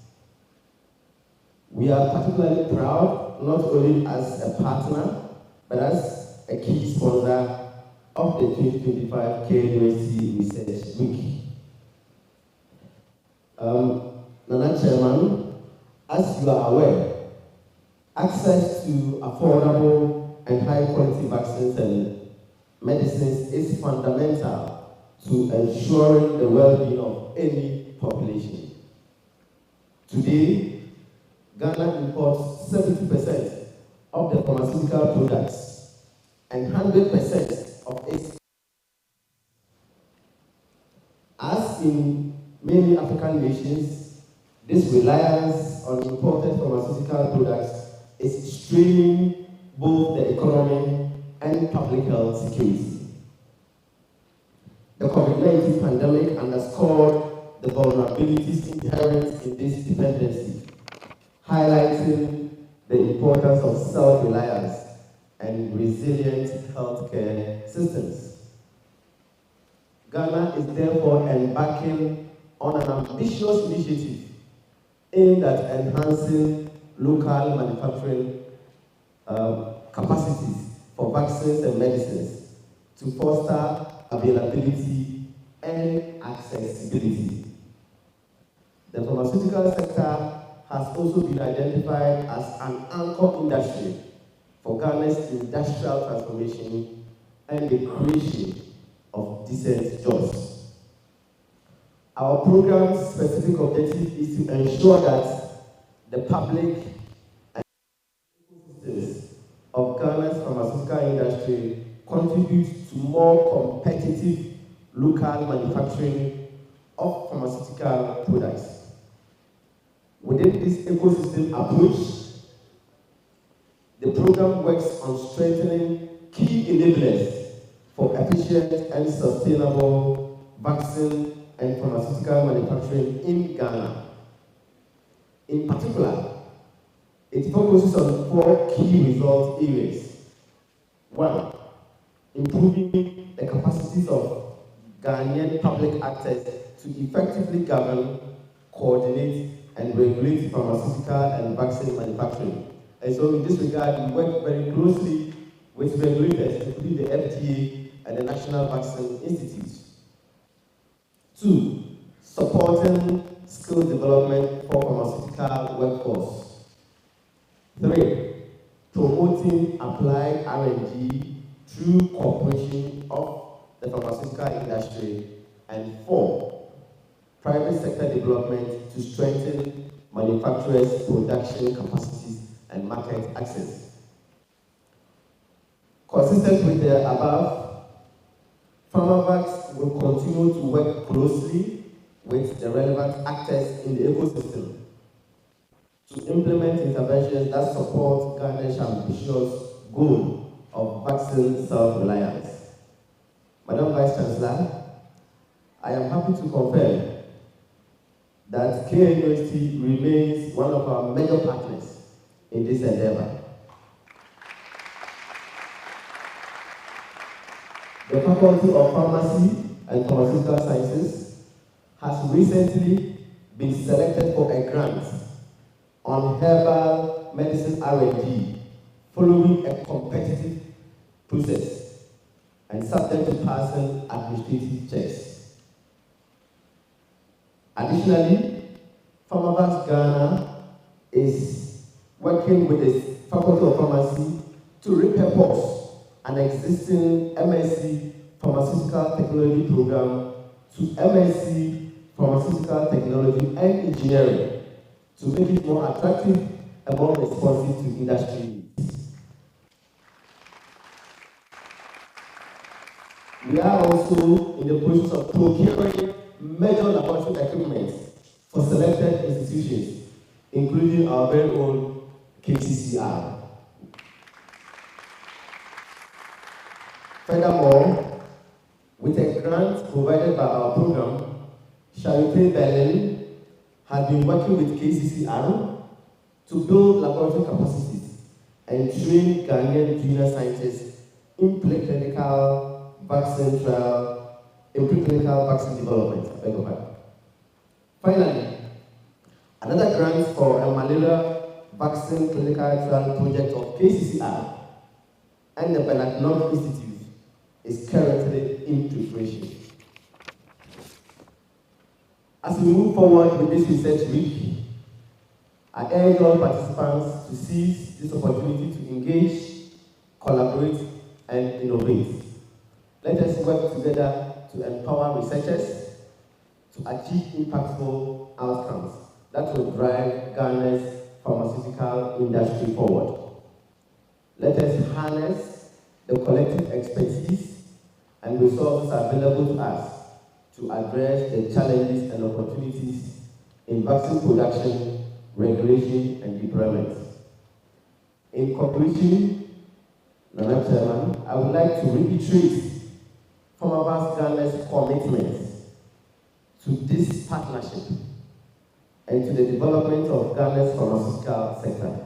We are particularly proud, not only as a partner, but as a key sponsor of the 2025 KNUST Research Week. Nana Chairman, as you are aware, access to affordable and high-quality vaccines and medicines is fundamental to ensuring the well-being of any population. Today, Ghana imports 70% of the pharmaceutical products and 100% of its. As in many African nations, this reliance on imported pharmaceutical products is straining both the economy and public health security. The COVID-19 pandemic underscored the vulnerabilities inherent in this dependency, highlighting the importance of self-reliance and resilient healthcare systems. Ghana is therefore embarking on an ambitious initiative aimed at enhancing local manufacturing capacities for vaccines and medicines to foster availability and accessibility. The pharmaceutical sector has also been identified as an anchor industry for Ghana's industrial transformation and the creation of decent jobs. Our program's specific objective is to ensure that the public and ecosystems of Ghana's pharmaceutical industry contribute to more competitive local manufacturing of pharmaceutical products. Within this ecosystem approach, the program works on strengthening key enablers for efficient and sustainable vaccine and pharmaceutical manufacturing in Ghana. In particular, it focuses on 4 key result areas. 1, improving the capacities of Ghanaian public actors to effectively govern, coordinate, and regulate pharmaceutical and vaccine manufacturing. And so in this regard, we work very closely with regulators, including the FDA and the National Vaccine Institute. 2, supporting skill development for pharmaceutical workforce. 3, promoting applied R&D through cooperation of the pharmaceutical industry. And 4, private sector development to strengthen manufacturers' production capacities and market access. Consistent with the above, PharmaVax will continue to work closely with the relevant actors in the ecosystem to implement interventions that support Ghana's ambitious goal of vaccine self-reliance. Madam Vice Chancellor, I am happy to confirm that KNUST remains one of our major partners in this endeavor. The Faculty of Pharmacy and Pharmaceutical Sciences has recently been selected for a grant on herbal medicine R&D following a competitive process and subject to passing administrative checks. Additionally, PharmaVax Ghana is working with the Faculty of Pharmacy to repurpose an existing MSc Pharmaceutical Technology program to MSc Pharmaceutical Technology and Engineering to make it more attractive and more responsive to industry needs. We are also in the process of procuring major laboratory equipment for selected institutions, including our very own KCCR. Furthermore, with a grant provided by our program, Charité Berlin has been working with KCCR to build laboratory capacities and train Ghanaian junior scientists in preclinical vaccine trial, in preclinical vaccine development. Finally, another grant for a malaria vaccine clinical trial project of KCCR and the Bernard Nock Institute is currently in preparation. As we move forward with this research week, I urge all participants to seize this opportunity to engage, collaborate, and innovate. Let us work together to empower researchers to achieve impactful outcomes that will drive Ghana's pharmaceutical industry forward. Let us harness the collective expertise and resources available to us to address the challenges and opportunities in vaccine production, regulation, and deployment. In conclusion, Madam Chairman, I would like to reiterate PharmaVax Ghana's commitment to this partnership and to the development of Ghana's pharmaceutical sector.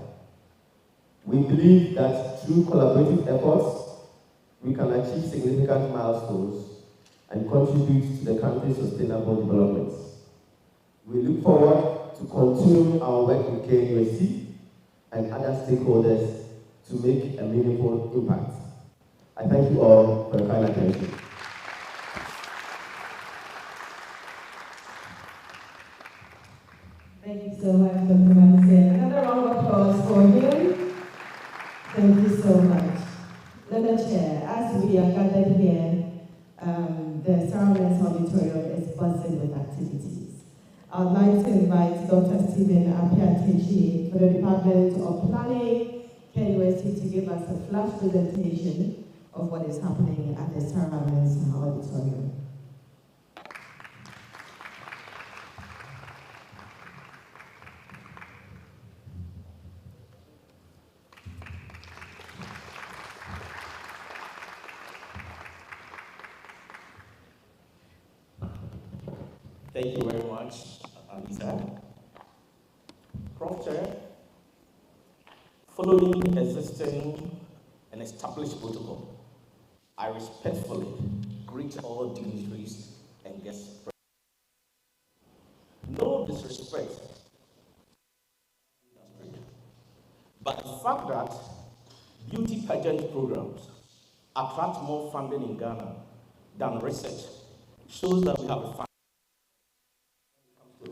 We believe that through collaborative efforts, we can achieve significant milestones and contribute to the country's sustainable development. We look forward to continuing our work with KNUST and other stakeholders to make a meaningful impact. I thank you all for your kind attention. Thank you so much, Dr. Mansen. Another round of applause for him. Thank you so much. Learner Chair, as we are gathered here, the Ceremonies Auditorium is buzzing with activities. I'd like to invite Dr. Stephen Apiatechi for the Department of Planning, KNUST, to give us a flash presentation of what is happening at the Ceremonies Auditorium. Thank you very much, Lisa. Prof. Chair, following existing and established protocol, I respectfully greet all dignitaries and guests present. No disrespect, but the fact that beauty pageant programs attract more funding in Ghana than research shows that we have a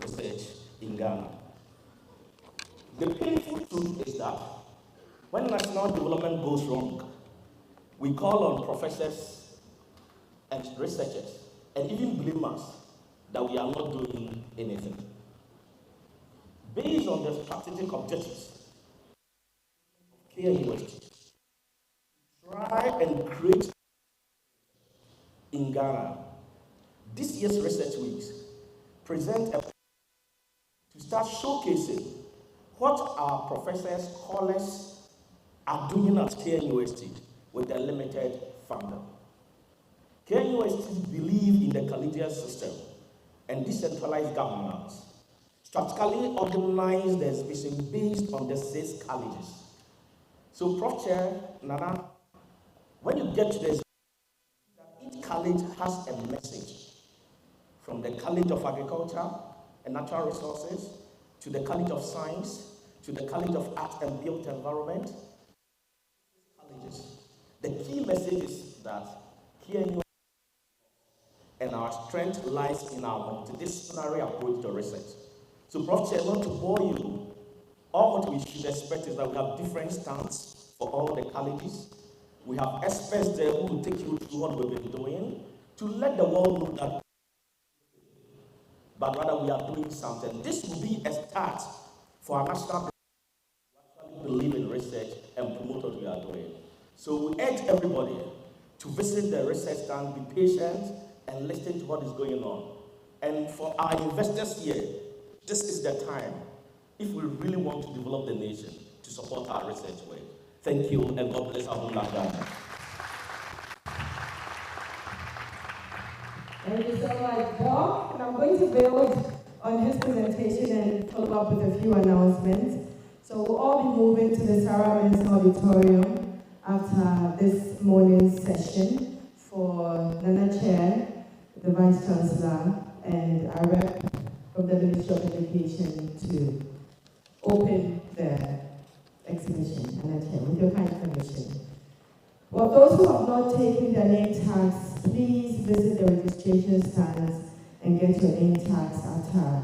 research in Ghana. The painful truth is that when national development goes wrong, we call on professors and researchers and even blame us that we are not doing anything. Based on the strategic objectives of KNUST, try and create in Ghana, this year's research weeks present a to start showcasing what our professors, scholars are doing at KNUST with their limited funding. KNUST believe in the collegiate system and decentralized governance, strategically organize the exhibition based on the 6 colleges. So, Prof. Chair, Nana, when you get to this, each college has a message from the College of Agriculture and Natural Resources, to the College of Science, to the College of Art and Built Environment, colleges. The key message is that KNU and our strength lies in our multidisciplinary approach to research. So, Prof. Chair, not to bore you, all what we should expect is that we have different stands for all the colleges. We have experts there who will take you through what we've been doing to let the world know that, but rather we are doing something. This will be a start for our national to actually believe in research and promote what we are doing. So we urge everybody to visit the research stand, be patient, and listen to what is going on. And for our investors here, this is the time, if we really want to develop the nation, to support our research work. Thank you, and God bless our homeland Ghana. Thank you so much, Bob. And I'm going to build on his presentation and follow up with a few announcements. So we'll all be moving to the Sarah Men's Auditorium after this morning's session for Nana Chair, the Vice Chancellor, and our rep from the Ministry of Education to open the exhibition. Nana Chair, with your kind permission. For those who have not taken their name tags, please visit the registration stands and get your name tags after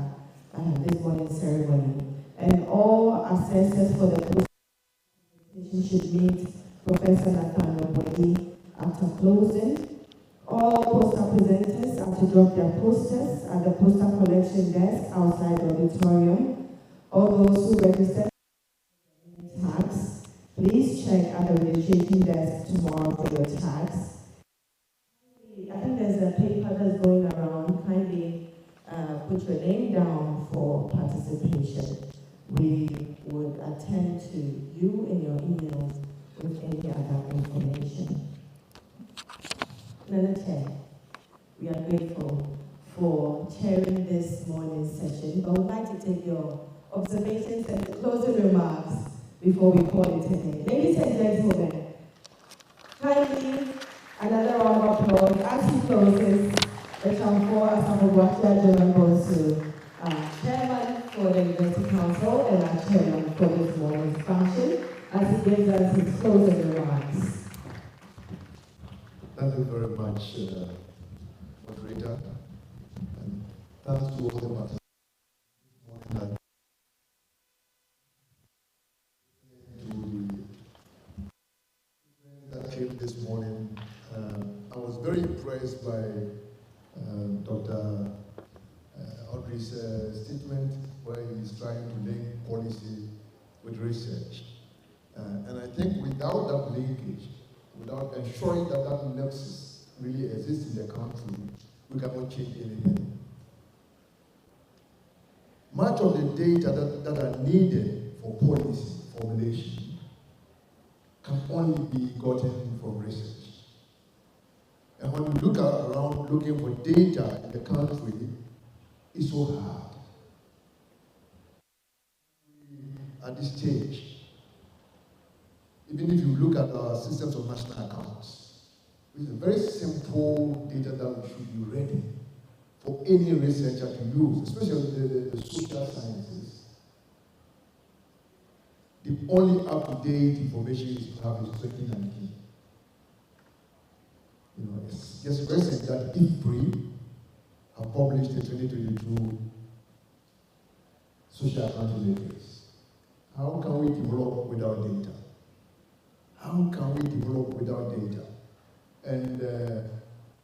this morning's ceremony. And all assessors for the presentation should meet Professor Nathaniel Bondi after closing. All poster presenters are to drop their posters at the poster collection desk outside the auditorium. All those who registered tags, please check at the registration desk tomorrow for your tags. I think there's a paper that's going around. Kindly put your name down for participation. We would attend to you in your emails with any other information. Nana Chair, we are grateful for chairing this morning's session. I would like to take your observations and closing remarks before we call it a day. Ladies and gentlemen, kindly another round of applause as he closes the Chamfor Asamoah General goes to Chairman for the University Council and our Chairman for this morning's function as he gives us his closing remarks. Thank you very much, moderator, and thanks to all the participants. impressed by Dr. Audrey's statement where he's trying to link policy with research. And I think without that linkage, without ensuring that that nexus really exists in the country, we cannot change anything. Much of the data that are needed for policy formulation can only be gotten from research. And when we look around looking for data in the country, it's so hard. At this stage, even if you look at our systems of national accounts, it's a very simple data that should be ready for any researcher to use, especially the social sciences. The only up-to-date information is perhaps 2019. You know, it's just recent that IFPRI have published the 2022 social accounting matrix. How can we develop without data? How can we develop without data? And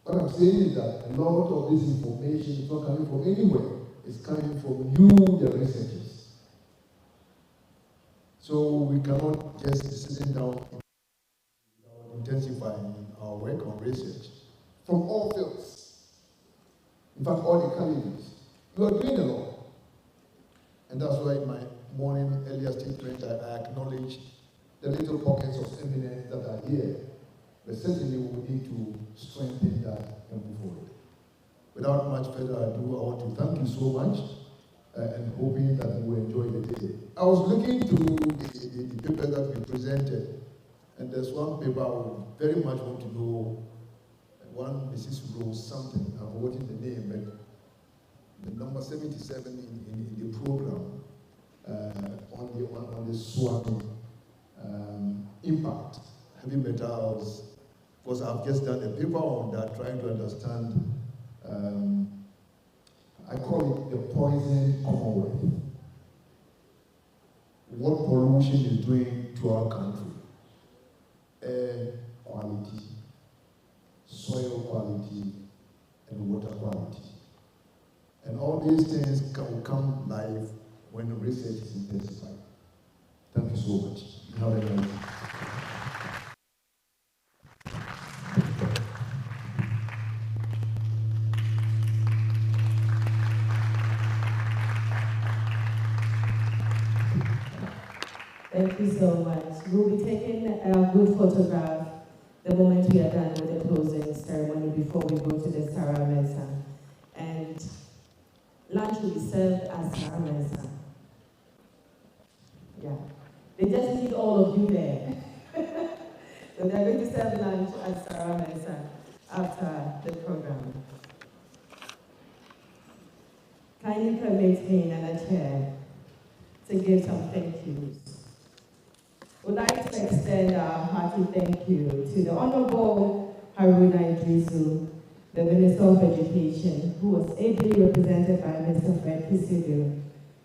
what I'm saying is that a lot of this information is not coming from anywhere. It's coming from you, the researchers. So we cannot just be sitting down without intensifying our work on research from all fields. In fact, all the colleges. You are doing a lot. And that's why in my morning earlier statement, I acknowledge the little pockets of eminence that are here. But certainly we need to strengthen that and move forward. Without much further ado, I want to thank you so much and hoping that you will enjoy the day. I was looking through the paper that we presented, and there's one paper I would very much want to know. One Mrs. Rose something, I've forgotten the name, but the number 77 in the program on the SWAMI impact, heavy metals, because I've just done a paper on that, trying to understand, I call it the poison Commonwealth. What pollution is doing to our country. Air quality, soil quality, and water quality. And all these things can come live when the research is intensified. Thank you so much. Have a good night. Thank you so much. We'll be taking a good photograph the moment we are done with the closing ceremony before we go to the Sarah Mesa. And lunch will be served at Sarah Mesa. Yeah. They just need all of you there. So they're going to serve lunch at Sarah Mesa after the program. Kindly permit me, Nana Chair, to give some thank yous. We'd like to extend our hearty thank you to the Honorable Haruna Idrisu, the Minister of Education, who was ably represented by Mr. Fred Kisidu.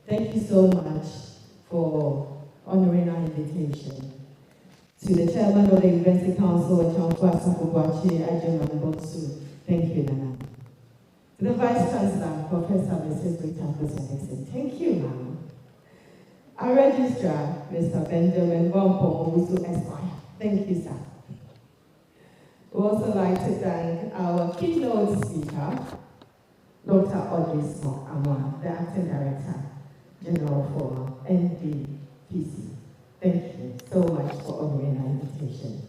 Thank you so much for honoring our invitation. To the Chairman of the University Council, Chankwa Sakubwachi Ajiman Bonsu. Thank you, Nana. To the Vice Chancellor, Professor Mrs. Rita Kusanexin. Thank you, ma'am. Our Registrar, Mr. Benjamin Bompo Owusu Esquire. Thank you, sir. We also like to thank our keynote speaker, Dr. Audrey Amwa, the Acting Director General for NDPC. Thank you so much for honoring our invitation.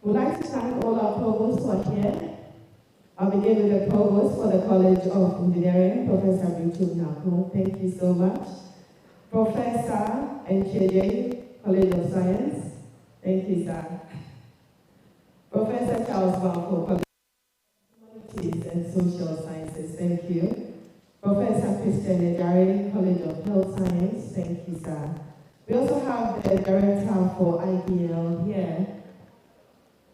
We'd like to thank all our provosts who are here. I'll begin with the provost for the College of Engineering, Professor Bitu Nako. Thank you so much. Professor Ncheye, College of Science. Thank you, sir. Professor Charles Banko, College of Humanities and Social Sciences. Thank you. Professor Christian Ejari, College of Health Science. Thank you, sir. We also have the Director for IPL here.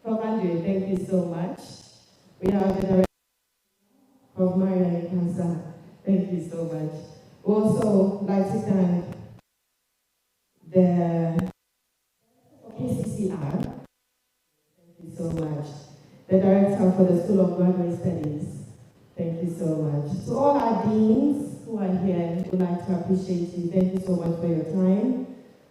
Prof. Andrew, thank you so much. We have the Director of Marian Kansa. Thank you so much. We also like to thank the KCCR. Thank you so much. The Director for the here, would like to appreciate you. Thank you so much for your time.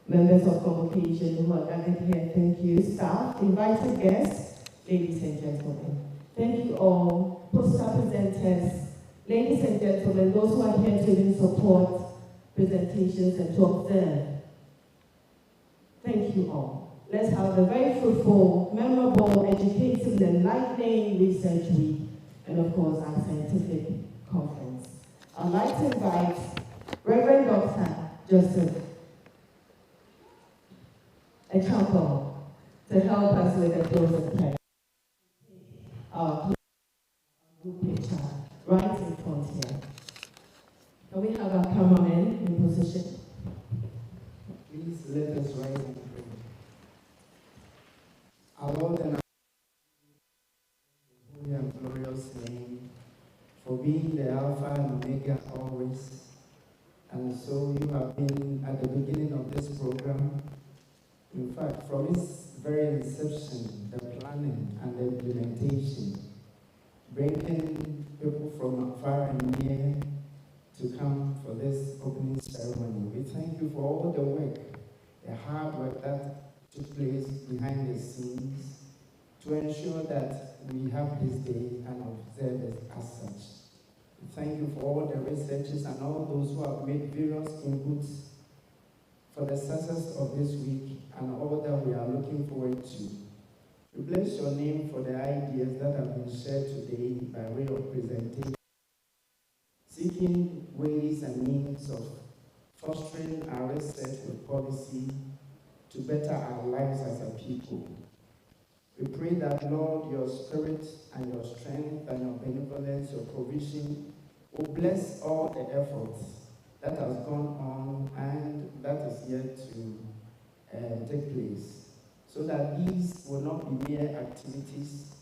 Members of convocation who are gathered here, thank you. Staff, invited guests, ladies and gentlemen. Thank you all. Poster presenters, ladies and gentlemen, those who are here to even support presentations and to observe. Thank you all. Let's have a very fruitful, memorable, educative, enlightening research week, and of course our scientific conference. I'd like to invite Reverend Dr. Joseph Echampo to help us with the closing prayer. Our group picture right in front here. Can we have our cameraman in position? Please let us rise and pray. Our Lord and our holy and glorious name, for being the Alpha and Omega always. And so you have been at the beginning of this program. In fact, from its very inception, the planning and the implementation, bringing people from far and near to come for this opening ceremony. We thank you for all the work, the hard work that took place behind the scenes to ensure that we have this day and observe it as such. We thank you for all the researchers and all those who have made various inputs for the success of this week and all that we are looking forward to. We bless your name for the ideas that have been shared today by way of presentation, seeking ways and means of fostering our research with policy to better our lives as a people. We pray that, Lord, your spirit and your strength and your benevolence, your provision will bless all the efforts that has gone on and that is yet to take place, so that these will not be mere activities,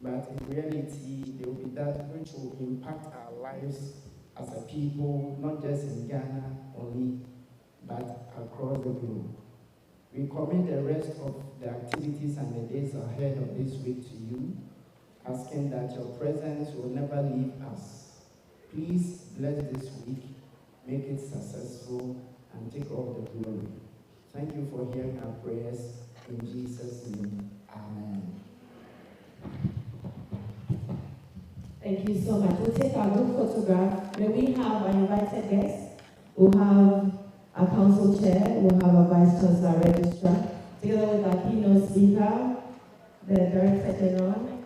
but in reality they will be that which will impact our lives as a people, not just in Ghana only, but across the globe. We commit the rest of the activities and the days ahead of this week to you, asking that your presence will never leave us. Please bless this week, make it successful, and take all the glory. Thank you for hearing our prayers. In Jesus' name, amen. Thank you so much. We'll take our group photograph. May we have our invited guests? We'll have our council chair, we'll have our vice chancellor registrar, together with our keynote speaker, the director general.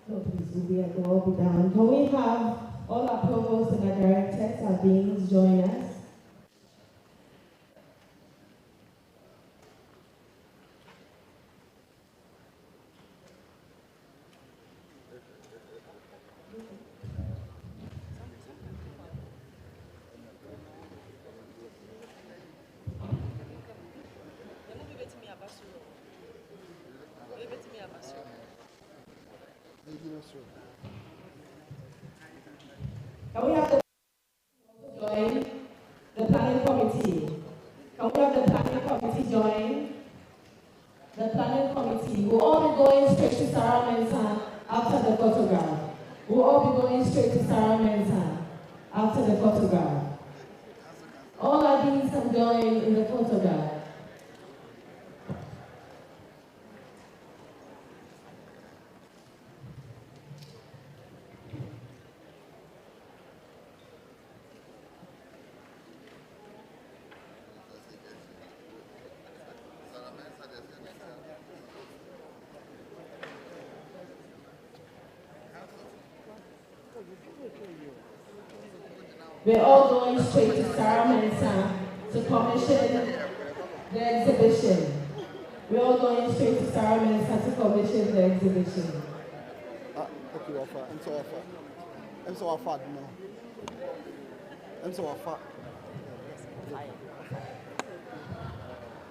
No, please, we'll all be down. Can we have all our provosts and our directors, our deans join us? Can we have the join the planning committee? Can we have the planning committee join? The planning committee will all be going straight to Sarah Mensah after the photograph. We'll all be going straight to Sarah Mensah after the photograph. All our deans can join in the photograph. We're all going straight to Sarah Mensah to commission the exhibition. We're all going straight to Sarah Mensah to commission the exhibition.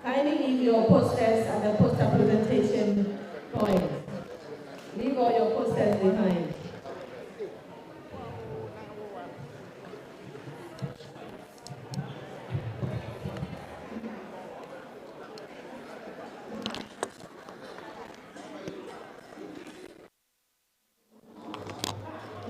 Kindly leave your posters at the poster presentation point. Leave all your posters behind.